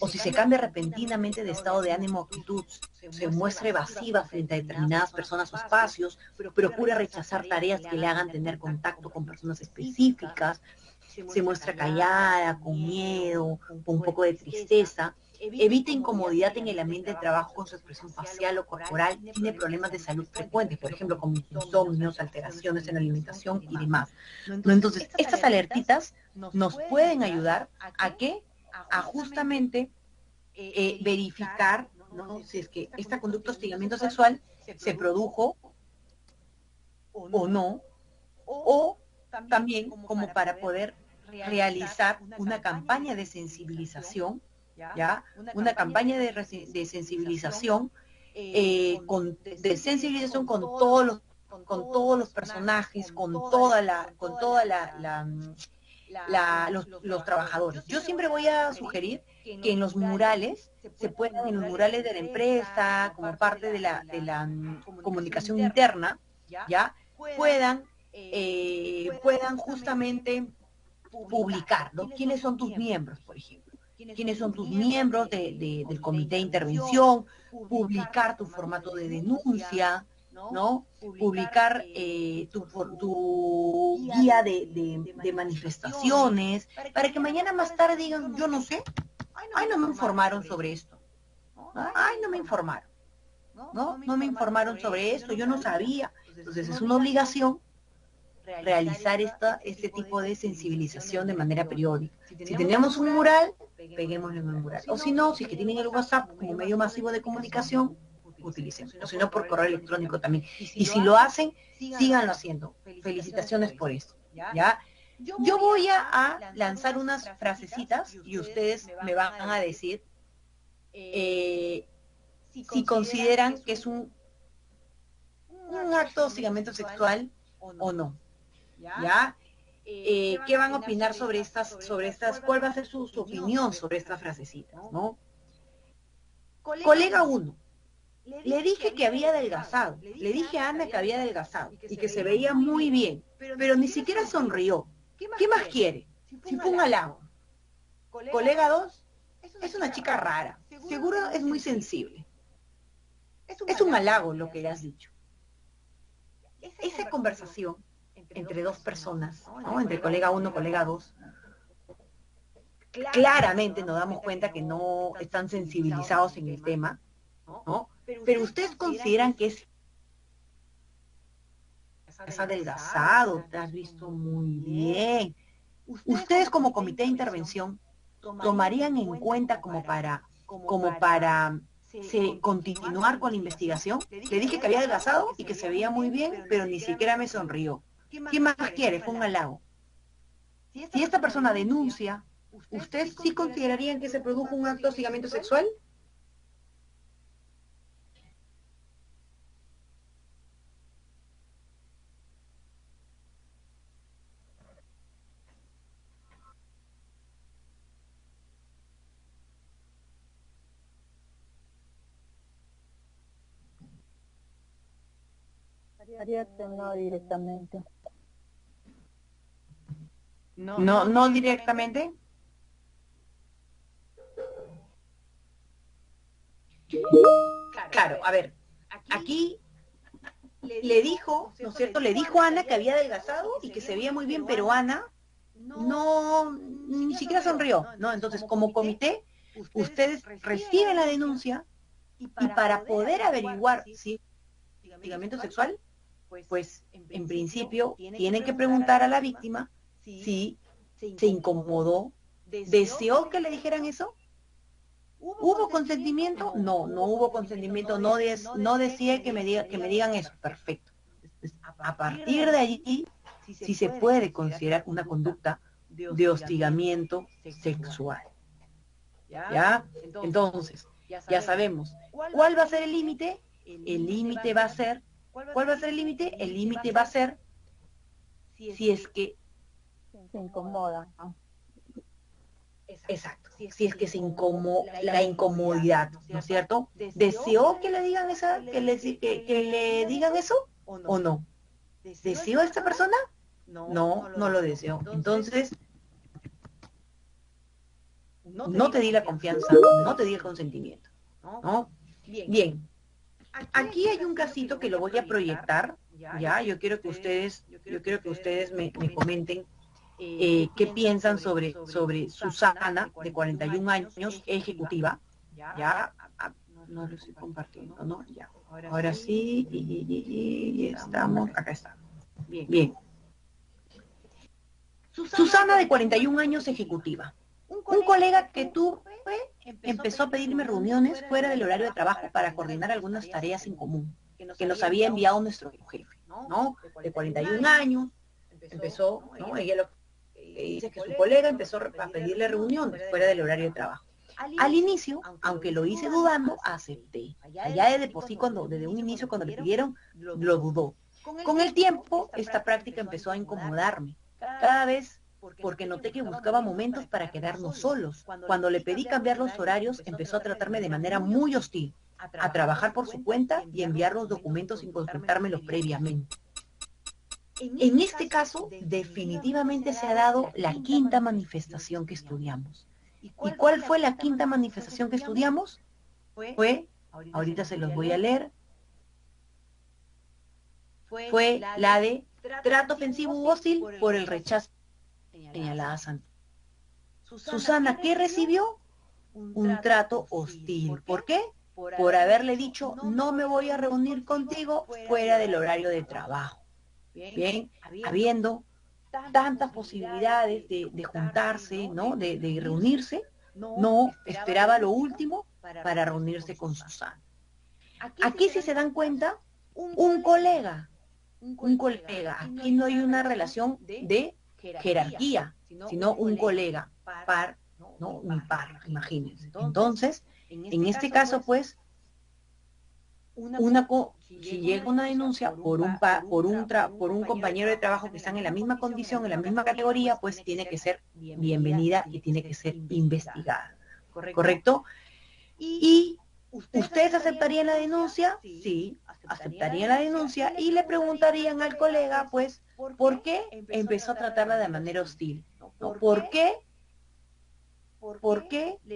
O si se cambia repentinamente de estado de ánimo o actitud, se muestra evasiva frente a determinadas personas o espacios, procura rechazar tareas que le hagan tener contacto con personas específicas, se muestra callada, con miedo, con un poco de tristeza, evita incomodidad en el ambiente de trabajo con su expresión facial o corporal, tiene problemas de salud frecuentes, por ejemplo, como insomnios, alteraciones en la alimentación y demás. Entonces, estas alertitas nos pueden ayudar a justamente verificar, ¿no? Si es que esta conducta de hostigamiento sexual se produjo o no, o también como para poder realizar una campaña de sensibilización, ¿ya? Una campaña de sensibilización, de sensibilización con todos los personajes, con toda los trabajadores. Yo siempre voy a sugerir que en los murales en los murales de la empresa, como parte de la comunicación interna, ya puedan justamente publicar, ¿no? ¿Quiénes son tus miembros, por ejemplo? ¿Quiénes son tus miembros del comité de intervención? Publicar tu formato de denuncia, ¿no? Publicar tu guía de manifestaciones, para que mañana más tarde digan, yo no sé, ay, no me informaron sobre esto, ay, no me informaron, no me informaron sobre esto, yo no sabía. Entonces es una obligación realizar este tipo de sensibilización de manera periódica. Si tenemos un mural, peguémoslo en el mural. O si no, si es que tienen el WhatsApp como medio masivo de comunicación, utilicen, o si no por correo electrónico también. Y si lo hacen, síganlo haciendo. Felicitaciones por eso, ¿ya? Yo voy a lanzar unas frasecitas y ustedes me van a decir si consideran que es un acto de hostigamiento sexual o no, ¿ya? ¿Qué van a opinar sobre estas, cuál va a ser su opinión sobre estas frasecitas, ¿no? Colega 1. Le dije que había adelgazado, le dije a Ana que había adelgazado y que se veía muy bien, pero ni siquiera sonrió. ¿Qué más quiere? Si fue un halago. Colega 2, es una chica rara, seguro es muy sensible. Es un halago lo que le has dicho. Esa conversación entre dos personas, ¿no? Entre colega 1 y colega 2, claramente nos damos cuenta que no están sensibilizados en el tema, ¿no? Pero ustedes consideran que es adelgazado, te has visto muy bien. Ustedes como comité de intervención tomarían en cuenta como para continuar con la investigación. Le dije que había adelgazado y que se veía muy bien, pero ni siquiera me sonrió. ¿Qué más quiere? Fue un halago. Si esta persona denuncia ¿Ustedes sí considerarían que se produjo un acto de hostigamiento sexual? Haría que no directamente. No directamente. Claro, a ver, aquí le dijo, ¿no es cierto? Le dijo a Ana que había adelgazado y que se veía muy bien, pero Ana ni siquiera sonrió, ¿no? Entonces, como comité, ustedes reciben la denuncia y para poder averiguar si es hostigamiento sexual, pues en principio tienen que preguntar a la víctima si se incomodó, deseó que le dijeran eso. ¿Hubo consentimiento? No hubo consentimiento, no decía que me digan eso. Perfecto. A partir de allí, sí se puede considerar una conducta de hostigamiento sexual. ¿Ya? Entonces, ya sabemos. ¿Cuál va a ser el límite? El límite va a ser, ¿cuál va a ser el límite? El límite va a ser si es que Se incomoda. exacto, si es que la incomodidad, ¿no es cierto? ¿Deseó que le digan que le digan eso o no? ¿Deseó esta persona? No lo deseó. Entonces, no te di la confianza, no te di el consentimiento, ¿no? Bien, aquí hay un casito que lo voy a proyectar, ¿ya? Yo quiero que ustedes me comenten qué piensan sobre Susana, de 41 años, ejecutiva, ¿ya? No lo estoy compartiendo, ¿no? Ya. Ahora sí, y estamos, acá está. Bien. Susana, de 41 años, ejecutiva. Un colega que tuve empezó a pedirme reuniones fuera del horario de trabajo para coordinar algunas tareas en común que nos había enviado nuestro jefe, ¿no? De 41 años, empezó, ¿no? Ella lo dice que su colega empezó a pedirle reuniones fuera del horario de trabajo. Al inicio, aunque lo hice dudando, acepté. Allá de por sí, desde un inicio, cuando le pidieron, lo dudó. Con el tiempo, esta práctica empezó a incomodarme. Cada vez porque noté que buscaba momentos para quedarnos solos. Cuando le pedí cambiar los horarios, empezó a tratarme de manera muy hostil, a trabajar por su cuenta y enviar los documentos sin consultármelos previamente. En este caso, definitivamente se ha dado la quinta manifestación que estudiamos. ¿Y cuál fue la quinta manifestación que estudiamos? Fue, ahorita se los voy a leer, fue la de trato ofensivo u hostil por el rechazo señalada antes. Susana, ¿qué recibió? Un trato hostil. ¿Por qué? Por haberle dicho, no me voy a reunir contigo fuera del horario de trabajo. Bien, habiendo tantas posibilidades de juntarse, ¿no? De reunirse, no esperaba lo último para reunirse con Susana. Aquí, si se dan cuenta, un colega, aquí no hay una relación de jerarquía, sino un colega, par, no un par, imagínense. Entonces, en este caso, pues, si llega una denuncia por un compañero de trabajo que están en la misma condición, en la misma categoría, pues tiene que ser bienvenida y tiene que ser investigada, ¿correcto? ¿Y ustedes aceptarían la denuncia? Sí, aceptarían la denuncia y le preguntarían al colega, pues, ¿por qué empezó a tratarla de manera hostil? ¿No? ¿Por qué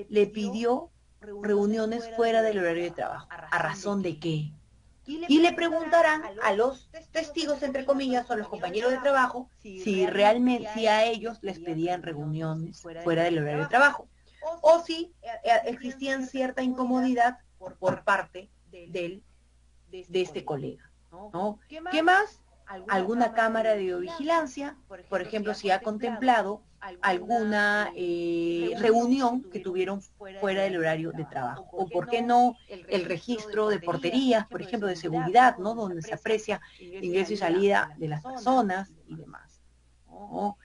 le pidió reuniones fuera del horario de trabajo? ¿A razón de qué? Y le preguntarán a los testigos, entre comillas, o a los compañeros de trabajo, si realmente, si a ellos les pedían reuniones fuera del horario de trabajo, o si existían cierta incomodidad por parte de este colega, ¿no? ¿Qué más? Alguna cámara de videovigilancia, por ejemplo, si ha contemplado alguna reunión que tuvieron fuera del horario de trabajo, o por qué no el registro de porterías, por ejemplo, de seguridad, ¿no? Donde se aprecia ingreso y salida de las personas y demás, ¿no?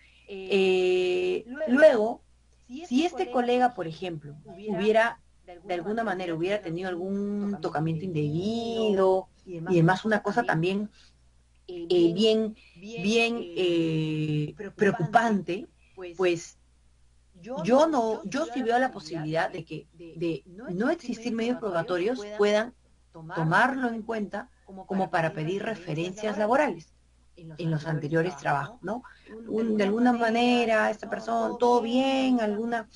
Luego, Si este colega, por ejemplo, hubiera, de alguna manera, hubiera tenido algún tocamiento indebido y demás, una cosa también bien preocupante, pues yo sí veo la posibilidad de que de no existir medios probatorios puedan tomarlo en cuenta como para pedir referencias laborales en los anteriores trabajos, ¿no? De alguna manera, esta persona, todo bien, alguna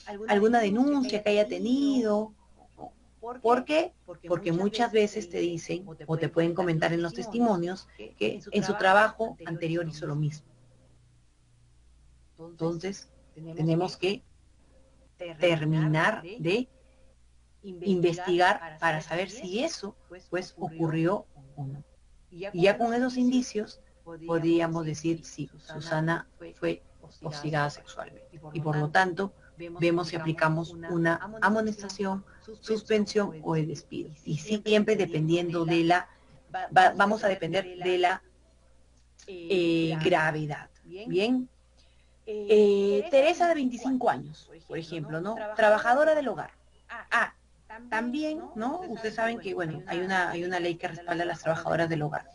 denuncia que haya tenido. ¿Por qué? Porque muchas veces te dicen o te pueden comentar en los testimonios que en su trabajo anterior hizo lo mismo. Entonces, tenemos que terminar de investigar para saber si eso pues ocurrió o no. Y ya con esos indicios podríamos decir si Susana fue hostigada sexualmente. Y por lo tanto, vemos si aplicamos una amonestación, suspensión o el despido. Y siempre dependiendo de vamos a depender de la gravedad. Bien. Teresa de 25 años, por ejemplo, ¿no? Trabajadora del hogar. También, ¿no? Ustedes saben que, bueno, hay una ley que respalda a las trabajadoras del hogar.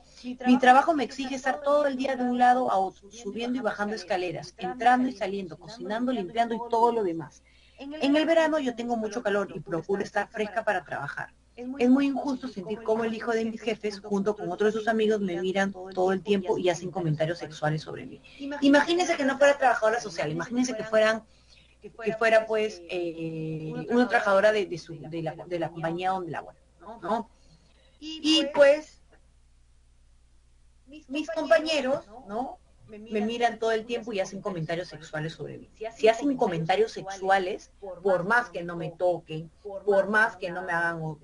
Mi trabajo me exige estar todo el día de un lado a otro, subiendo y bajando escaleras, entrando y saliendo, cocinando, limpiando y todo lo demás. En el verano yo tengo mucho calor y procuro estar fresca para trabajar. Es muy injusto sentir cómo el hijo de mis jefes, junto con otros de sus amigos, me miran todo el tiempo y hacen comentarios sexuales sobre mí. Imagínense que no fuera trabajadora social, imagínense que fuera pues una trabajadora de la compañía donde labora, ¿no? Y pues mis compañeros, ¿no? Me miran todo el tiempo y hacen comentarios sexuales sobre mí. Si hacen comentarios sexuales, por más que no me toquen, por más que no me hagan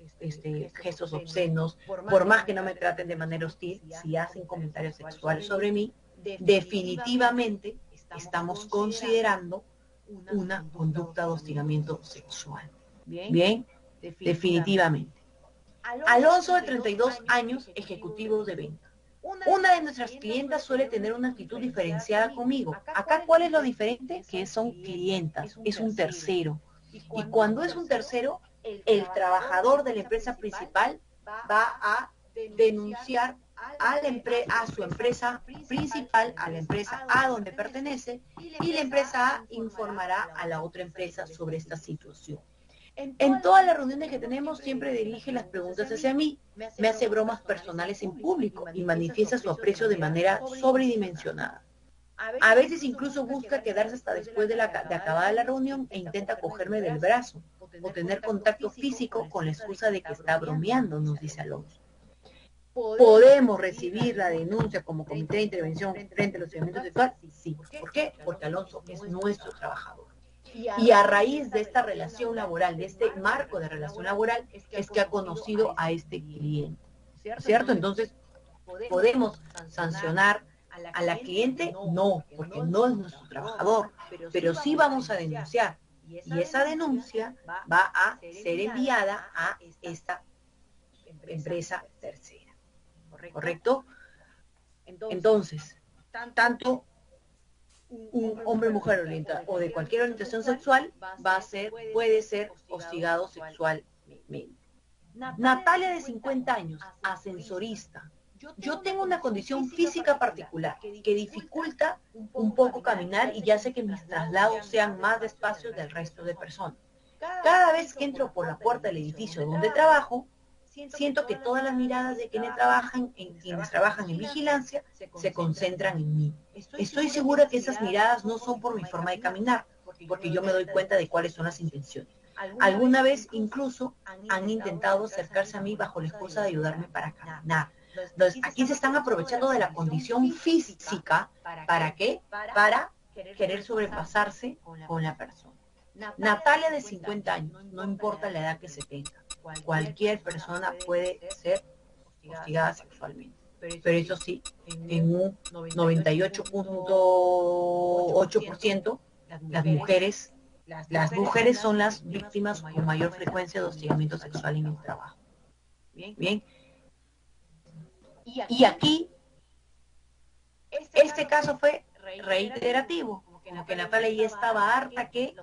gestos obscenos, por más que no me traten de manera hostil, si hacen comentarios sexuales sobre mí, definitivamente estamos considerando una conducta de hostigamiento sexual. Bien, definitivamente. Alonso, de 32 años, ejecutivo de venta. Una de nuestras clientas suele tener una actitud diferenciada conmigo. Acá, ¿cuál es lo diferente? Que son clientas, es un tercero. Y cuando es un tercero, el trabajador de la empresa principal va a denunciar a su empresa principal, a la empresa A donde pertenece, y la empresa A informará a la otra empresa sobre esta situación. En todas las reuniones que tenemos siempre dirige las preguntas hacia mí, me hace bromas personales en público y manifiesta su aprecio de manera sobredimensionada. A veces incluso busca quedarse hasta después de acabada la reunión e intenta cogerme del brazo o tener contacto físico con la excusa de que está bromeando, nos dice Alonso. ¿Podemos recibir la denuncia como comité de intervención frente a los hostigamientos sexuales? Sí. ¿Por qué? Porque Alonso es nuestro trabajador. Y a raíz de esta relación laboral, de este marco de relación laboral, es que ha conocido a este cliente, ¿cierto? Entonces, ¿podemos sancionar a la cliente? No, porque no es nuestro trabajador, pero sí vamos a denunciar. Y esa denuncia va a ser enviada a esta empresa tercera, ¿correcto? Entonces, tanto un hombre, mujer orientada o de cualquier orientación sexual puede ser hostigado sexualmente. Natalia, de 50 años, ascensorista. Yo tengo una condición física particular que dificulta un poco caminar y hace que mis traslados sean más despacios del resto de personas. Cada vez que entro por la puerta del edificio donde trabajo, siento que todas las miradas de quienes trabajan en vigilancia se concentran en mí. Estoy segura que esas miradas no son por mi forma de caminar, porque yo me doy cuenta de cuáles son las intenciones. Alguna vez incluso han intentado acercarse a mí bajo la excusa de ayudarme para caminar. Entonces, aquí se están aprovechando de la condición física. ¿Para qué? Para querer sobrepasarse con la persona. Natalia, de 50 años, no importa la edad que se tenga. Cualquier persona puede ser hostigada sexualmente. Pero eso sí, en un 98.8%, las mujeres son las víctimas con mayor frecuencia de hostigamiento sexual en el trabajo. Bien. Y aquí, este caso fue reiterativo, como que Natalia ya estaba harta que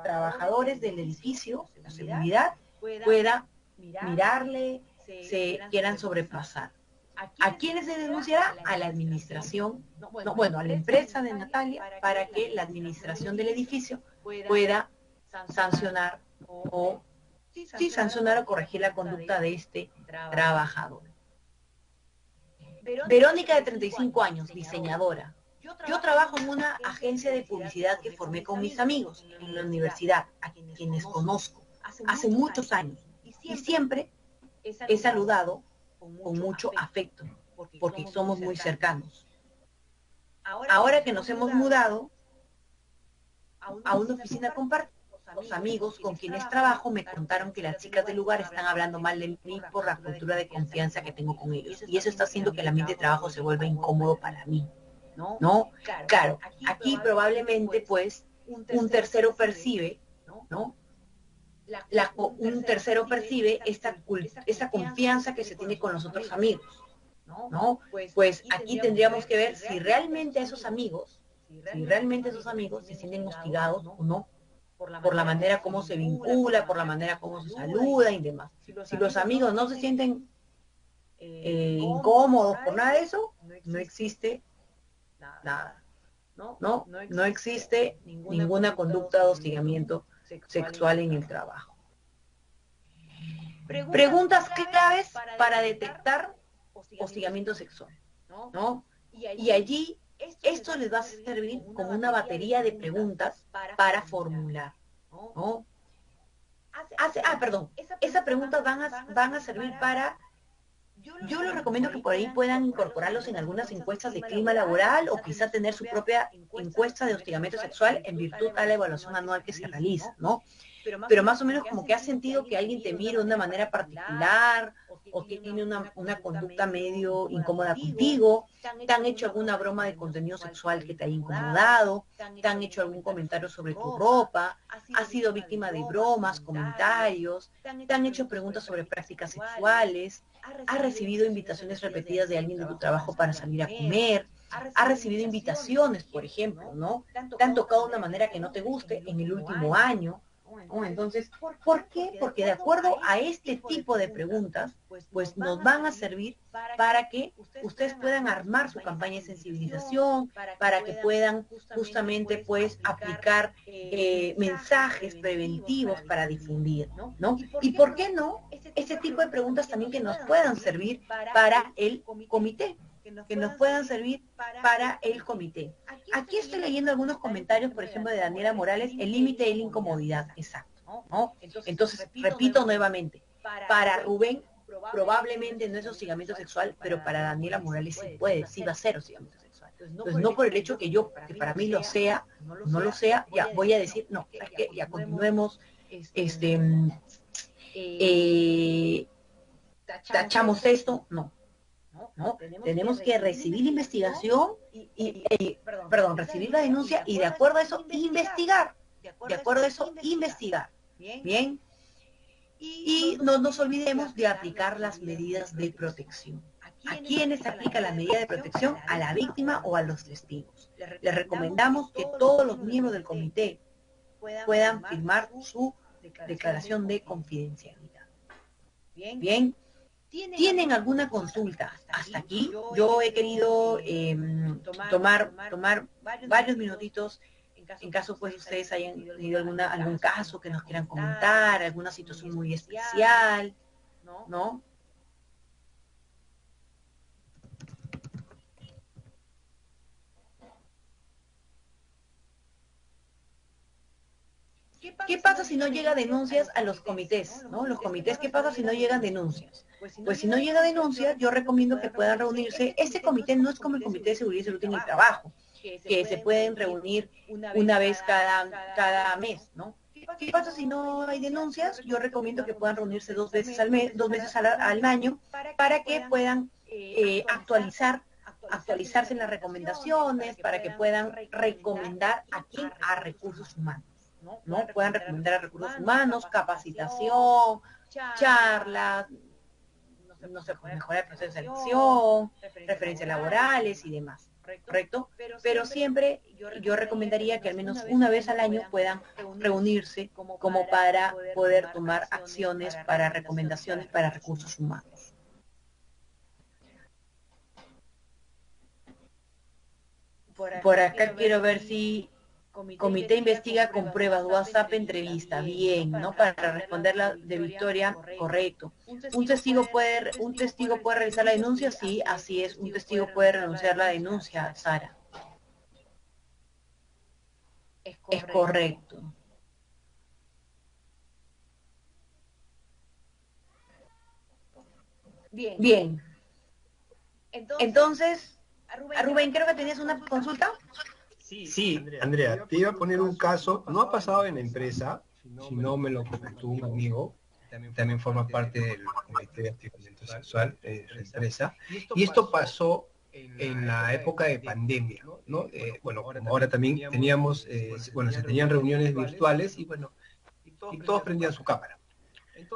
trabajadores del edificio, la seguridad, pueda mirarle, se quieran sobrepasar. ¿A quiénes se denunciará? A la administración, no, bueno, a la empresa de Natalia, para que la administración del edificio pueda sancionar o sancionar o corregir la conducta de este trabajador. Verónica, de 35 años, diseñadora. Yo trabajo en una agencia de publicidad que formé con mis amigos en la universidad, a quienes conozco hace muchos años, y siempre he saludado con mucho afecto, porque somos muy cercanos. Ahora que nos hemos mudado a una oficina compartida, los amigos con quienes trabajo me contaron que las chicas del lugar están hablando mal de mí por la cultura de confianza que tengo con ellos, y eso está haciendo que el ambiente de trabajo se vuelva incómodo para mí, ¿no? Claro, aquí probablemente pues un tercero percibe, ¿no? Un tercero percibe esa confianza que se tiene con los otros amigos, ¿no? Pues aquí tendríamos que ver si realmente esos amigos se sienten hostigados o no, por la manera como se vincula, por la manera como se saluda y demás. Si los amigos no se sienten incómodos por nada de eso, no existe nada, no existe ninguna conducta de hostigamiento sexual en el trabajo. Preguntas claves para detectar hostigamiento sexual, ¿no? Y allí esto les va a servir como una batería de preguntas para formular, ¿no? Esas preguntas van a servir para... Yo les recomiendo que por ahí puedan incorporarlos en algunas encuestas de clima laboral o quizá tener su propia encuesta de hostigamiento sexual en virtud a la evaluación anual que se realiza, ¿no? Pero más o menos como que has sentido que alguien te mira de una manera particular o que tiene una conducta medio incómoda contigo, te han hecho alguna broma de contenido sexual que te haya incomodado, te han hecho algún comentario sobre tu ropa, has sido víctima de bromas, comentarios, te han hecho preguntas sobre prácticas sexuales, has recibido invitaciones repetidas de alguien de tu trabajo para salir a comer, has recibido invitaciones, por ejemplo, ¿no? Te han tocado de una manera que no te guste en el último año. Entonces, ¿por qué? Porque de acuerdo a este tipo de preguntas, pues nos van a servir para que ustedes puedan armar su campaña de sensibilización, para que puedan justamente pues aplicar mensajes preventivos para difundir, ¿no? Y ¿por qué no? Este tipo de preguntas también que nos puedan servir para el comité, que nos puedan servir para el comité. Aquí estoy leyendo algunos comentarios, por ejemplo, de Daniela Morales, el límite de la incomodidad, exacto, ¿no? Entonces, repito nuevamente, para Rubén probablemente no es hostigamiento sexual, pero para Daniela Morales sí puede, sí va a ser hostigamiento sexual. Entonces, no por el hecho que para mí lo sea, no lo sea, ya voy a decir, no, es que ya continuemos, tachamos esto, no. Tenemos que recibir la investigación recibir la denuncia y de acuerdo a eso investigar. Bien. Y no nos olvidemos de aplicar las medidas de protección. ¿A quiénes se aplica la medida de protección? A la víctima o a los testigos. Les recomendamos que todos los miembros del comité puedan firmar su declaración de confidencialidad. Bien. ¿Tienen alguna consulta hasta aquí? Yo he querido tomar varios minutitos en caso pues ustedes hayan tenido algún caso que nos quieran comentar, alguna situación muy especial, ¿no? ¿Qué pasa si no llega denuncias a los comités, ¿no? Los comités, ¿qué pasa si no llegan denuncias? Pues si no llega denuncia, yo recomiendo que puedan reunirse. Este comité no es como el Comité de Seguridad y Salud en el Trabajo, que se pueden reunir una vez cada mes, ¿no? ¿Qué pasa si no hay denuncias? Yo recomiendo que puedan reunirse 2 veces al mes, 2 veces al año, para que puedan actualizarse en las recomendaciones, para que puedan recomendar a quién, a recursos humanos, ¿no? Puedan recomendar a recursos humanos, capacitación, charlas, no sé, mejorar el proceso de selección, referencias laborales y demás. ¿correcto? Pero siempre yo recomendaría que al menos una vez al año puedan reunirse como para poder tomar acciones para recomendaciones para recursos humanos. Por acá quiero ver si comité investiga con pruebas, WhatsApp entrevista, bien, ¿no? Para responderla de Victoria, correcto. ¿Un testigo puede realizar la denuncia? Sí, así es, un testigo puede renunciar a la denuncia, Sara. Es correcto. Bien. Entonces, Rubén, creo que tenías una consulta. Sí, Andrea, te iba a poner un caso, no ha pasado en la empresa, sino me lo comentó un amigo, también forma parte del comité de activamiento sexual de la empresa, y esto pasó en la época de pandemia, ¿no? Bueno, como ahora también teníamos, se tenían reuniones virtuales y todos prendían su cámara.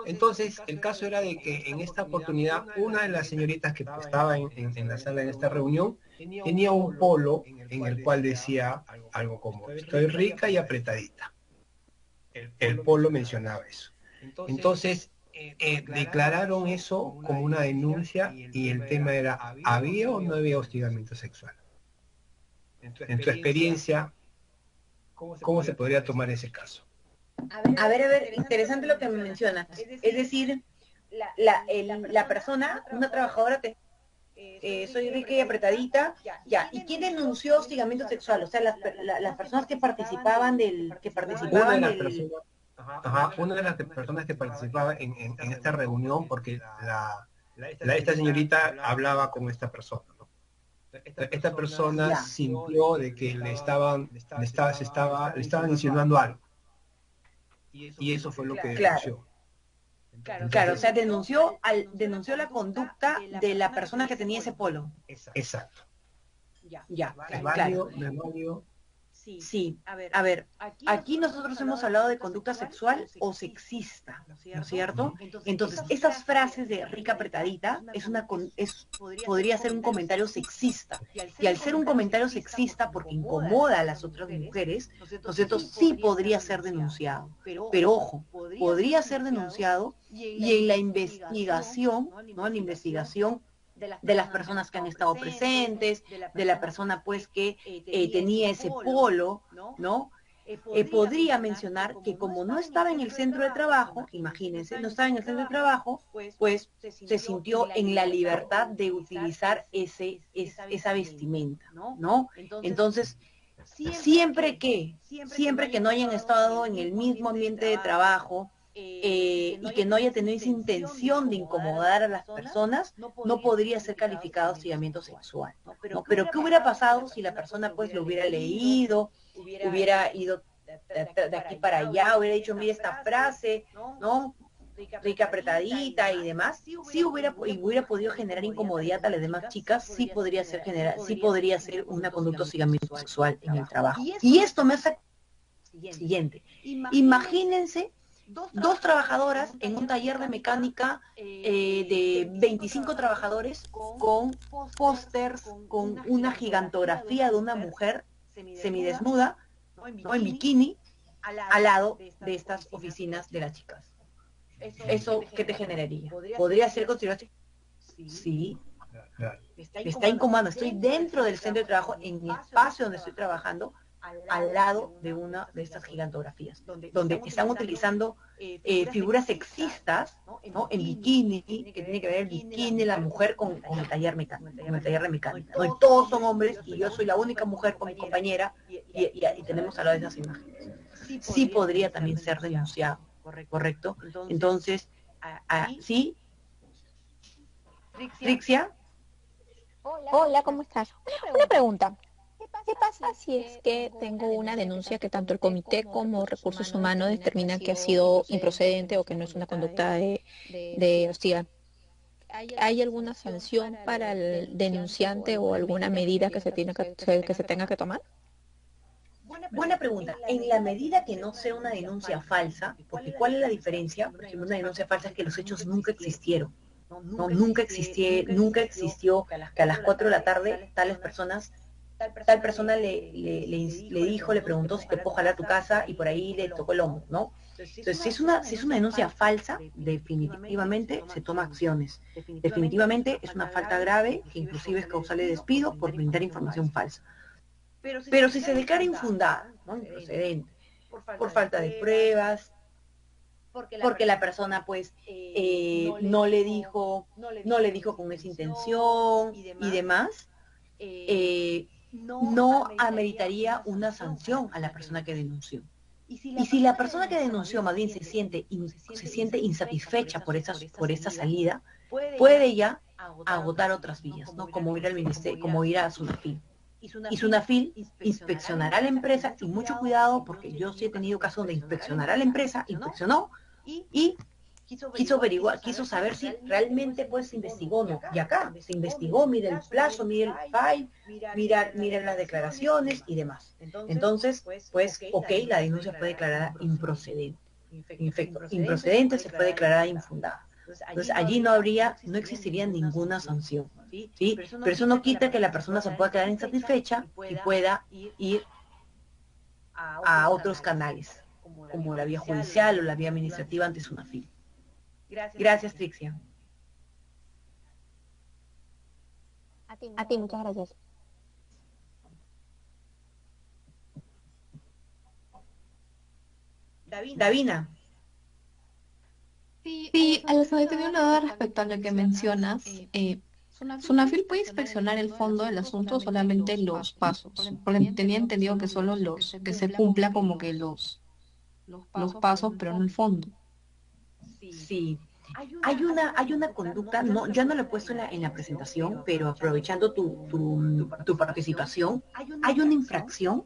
Entonces, el caso era de que en esta oportunidad, una de las señoritas que estaba en la sala en esta reunión, tenía un polo en el cual decía algo como, estoy rica y apretadita. El polo mencionaba eso. Entonces, declararon eso como una denuncia y el tema era, ¿había o no había hostigamiento sexual? En tu experiencia, ¿cómo se podría tomar ese caso? A ver, interesante lo que me mencionas. Es decir, la persona, una trabajadora, soy rica y apretadita, ya. ¿Y quién denunció hostigamiento sexual? O sea, las personas que participaban una de las personas que participaba en esta reunión, porque esta señorita hablaba con esta persona, ¿no? Esta persona sintió de que le estaban insinuando algo. Y eso fue lo que denunció. Claro, o sea, denunció la conducta de la persona que tenía ese polo. Exacto. Ya, ¿Es claro. válido? Sí, a ver, aquí nosotros hemos hablado de conducta sexual o sexista, ¿no es cierto? Entonces, esas frases de rica apretadita podría ser un comentario sexista. Y al ser un comentario sexista, porque incomoda a las otras mujeres, ¿no es cierto? Sí podría ser denunciado. Pero ojo, podría ser denunciado y en la investigación, ¿no? En la investigación de las personas que han estado presentes, de la persona pues que tenía ese polo, ¿no? Podría mencionar que como no estaba en el centro de trabajo, imagínense, no estaba en el centro de trabajo, pues se sintió en la libertad de utilizar esa vestimenta, ¿no? Entonces, siempre que no hayan estado en el mismo ambiente de trabajo, y que no haya tenido esa intención de incomodar a las personas, no podría ser calificado hostigamiento sexual, ¿no? Pero ¿qué hubiera pasado si la persona pues lo hubiera leído, hubiera ido de aquí para allá, hubiera dicho, mira esta frase, ¿no? Rica apretadita y demás, sí hubiera podido generar incomodidad a las demás chicas, sí podría ser una conducta de hostigamiento sexual en el trabajo. Y esto me hace siguiente. Imagínense dos trabajadoras en un taller de mecánica de 25 trabajadores con pósters, con una gigantografía de una mujer semidesnuda, ¿no? En bikini, al lado de estas oficinas de las chicas. ¿Eso qué te generaría? ¿Podría ser considerado? Sí. Me está incomodando. Estoy dentro del centro de trabajo, en mi espacio donde estoy trabajando, al lado de una de estas gigantografías, donde están utilizando figuras sexistas, ¿no? En bikini, que tiene que ver el bikini, la mujer con el taller mecánico, con el taller de mecánica, ¿no? Y todos son hombres y yo soy la única mujer con mi compañera y tenemos a la vez esas imágenes. Sí podría también ser denunciado, ¿correcto? Entonces, sí. Rixia. Hola, ¿cómo estás? Una pregunta. ¿Qué pasa si es que tengo una denuncia que tanto el comité como recursos humanos determinan que ha sido improcedente o que no es una conducta de hostigamiento? ¿Hay alguna sanción para el denunciante o alguna medida que se tenga que tomar? Buena pregunta. En la medida que no sea una denuncia falsa, porque ¿cuál es la diferencia? Por ejemplo, una denuncia falsa es que los hechos nunca existieron. No, nunca existió que a las 4 de la tarde tales personas tal persona le dijo, le preguntó si te puedo jalar a tu casa y por ahí le tocó el hombro, ¿no? Entonces, si es una denuncia falsa, definitivamente se toma acciones. Definitivamente es una falta grave que inclusive es causal de despido por brindar información falsa. Pero si se declara infundada, ¿no? Improcedente, por falta de pruebas, porque la persona pues no le dijo con esa intención y demás, no ameritaría una sanción a la persona que denunció. Y si la persona que denunció más bien se siente insatisfecha por esa salida, puede ya agotar otras vías, ¿no? Como ir al ministerio, como ir a SUNAFIL. Y SUNAFIL inspeccionará a la empresa, y mucho cuidado, porque yo sí he tenido casos de inspeccionar a la empresa, inspeccionó y quiso saber si realmente pues se investigó o no. Y acá se investigó, mira el plazo, mira el file, mira las declaraciones y demás. Entonces, pues, ok, la denuncia fue declarada improcedente. En efecto, improcedente se fue declarada infundada. Entonces, allí no existiría ninguna sanción, ¿sí? Pero eso no quita que la persona se pueda quedar insatisfecha y pueda ir a otros canales, como la vía judicial o la vía administrativa ante SUNAFIL. Gracias, Trixia. A ti, muchas gracias. Davina. Sí, Alessandra, tenía una duda respecto a lo que mencionas. ¿SUNAFIL puede inspeccionar el fondo del asunto o solamente los pasos? Porque tenía entendido que solo que se cumpla como que los pasos, pero no el fondo. Sí. Hay una conducta, no, ya no lo he puesto en la presentación, pero aprovechando tu participación, hay una infracción,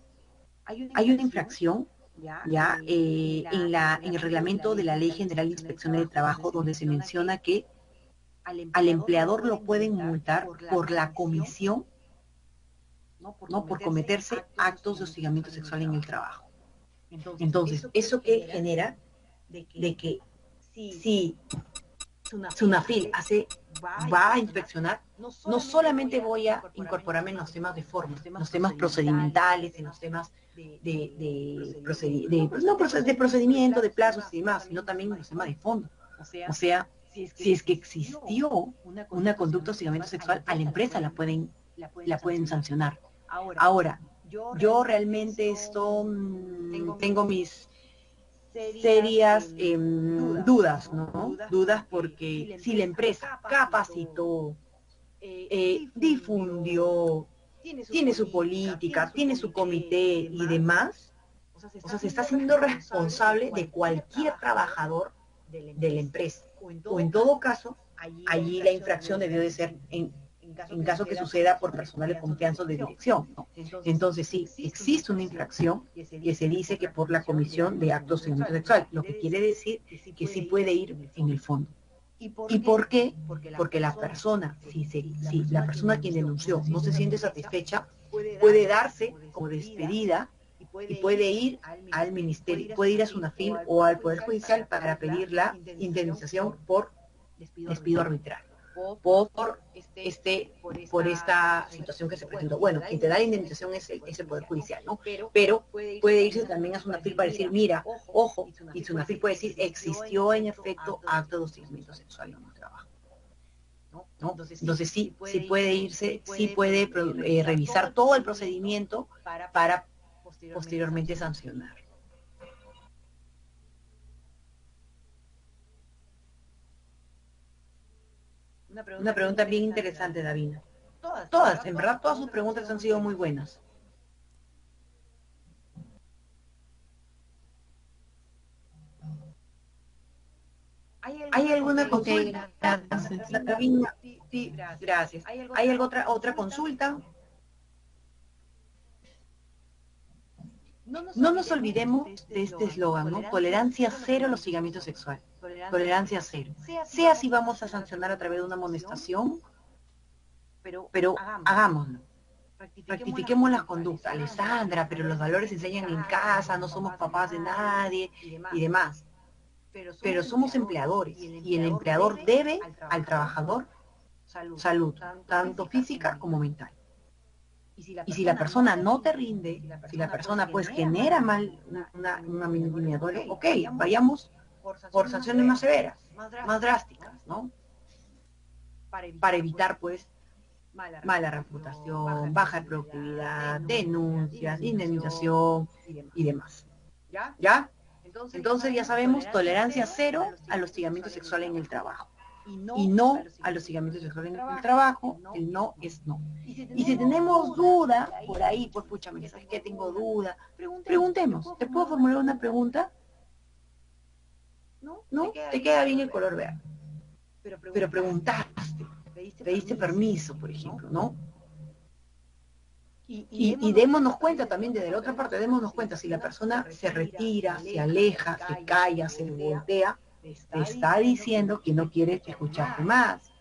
ya en el reglamento de la Ley General de Inspección del Trabajo, donde se menciona que al empleador lo pueden multar por la comisión, ¿no? Por cometerse actos de hostigamiento sexual en el trabajo. Entonces, ¿eso qué genera? De que si SUNAFIL va a inspeccionar, no solamente voy a incorporarme en los temas de forma, en los temas procedimentales, en los temas de procedimiento, de plazos y demás, sino también en los temas de fondo. O sea, si es que existió una conducta de hostigamiento sexual, a la empresa la pueden sancionar. Ahora, yo realmente tengo mis serias dudas, ¿no? Dudas porque si la empresa capacitó, difundió, tiene su política, tiene su comité y demás, o sea, se está siendo responsable de cualquier trabajador de la empresa. O en todo caso, allí la infracción debió de ser en caso que suceda por personal de confianza o de dirección, ¿no? Entonces sí, existe una infracción que se dice que por la comisión de actos de hostigamiento sexual, lo que quiere decir que sí puede ir en el fondo. ¿Y por qué? Porque la persona, si la persona quien denunció no se siente satisfecha, puede darse como despedida y puede ir al ministerio, puede ir a SUNAFIL o al Poder Judicial para pedir la indemnización por despido arbitrario, por esta situación que se presentó. Bueno, quien te da la indemnización es el Poder Judicial, ¿no? Pero puede irse también a SUNAFIL para decir, mira, ojo, y SUNAFIL puede decir, existió en efecto acto de hostigamiento sexual en el trabajo, ¿no? Entonces sí puede irse, sí puede revisar todo el procedimiento para posteriormente sancionar. Una pregunta bien interesante, Davina. Todas, en verdad, todas sus preguntas han sido muy buenas. ¿Hay alguna consulta? Gracias. Davina, sí, gracias. ¿Hay alguna otra consulta? No nos olvidemos de este eslogan, ¿no? Tolerancia cero al hostigamiento sexual. Tolerancia cero. Sea si vamos a sancionar a través de una amonestación, pero hagámoslo. Rectifiquemos las conductas. Alessandra, pero los valores se enseñan en casa, no somos papás de nadie y demás. Pero somos empleadores y el empleador debe al trabajador salud, tanto física como mental. Y si la persona no te rinde, si la persona pues genera mal una minimizadora, ok, vayamos por sanciones más severas, más drásticas, ¿no? Para evitar pues mala reputación, baja productividad, denuncias, indemnización y demás. ¿Ya? Entonces ya sabemos, tolerancia cero al hostigamiento sexual en el trabajo. Y no al hostigamiento sexual en el trabajo, el no es no. Y si tenemos duda, por ahí, pues pucha, ¿sabes qué? Tengo duda. Preguntemos. ¿Te puedo formular una pregunta? ¿No? Te queda bien el color verde. Pero preguntaste, pediste permiso, por ejemplo, ¿no? Y démonos cuenta también desde la otra parte, démonos cuenta, si la persona se retira, se aleja, se calla, se voltea, te está diciendo que no quiere escucharte más.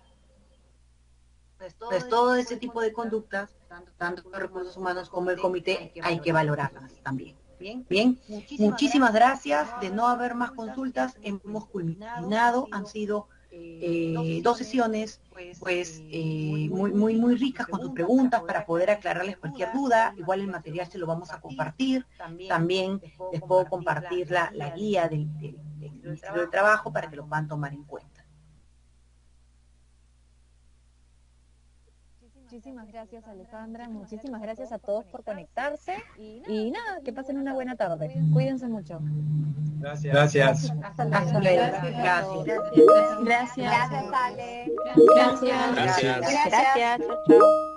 Entonces todo ese tipo de conductas, tanto los recursos humanos como el comité, hay que valorarlas también. Bien, muchísimas gracias. De no haber más consultas, hemos culminado, han sido 2 sesiones pues muy ricas con tus preguntas para poder aclararles cualquier duda. Igual el material se lo vamos a compartir. También les puedo compartir la guía del Ministerio de Trabajo para que lo puedan tomar en cuenta. Muchísimas gracias, Alejandra. Muchísimas gracias a todos por conectarse. Y nada, que pasen una buena tarde. Cuídense mucho. Gracias. Hasta luego. Gracias. Gracias, Ale. Gracias. Gracias. Gracias. Chao, chao.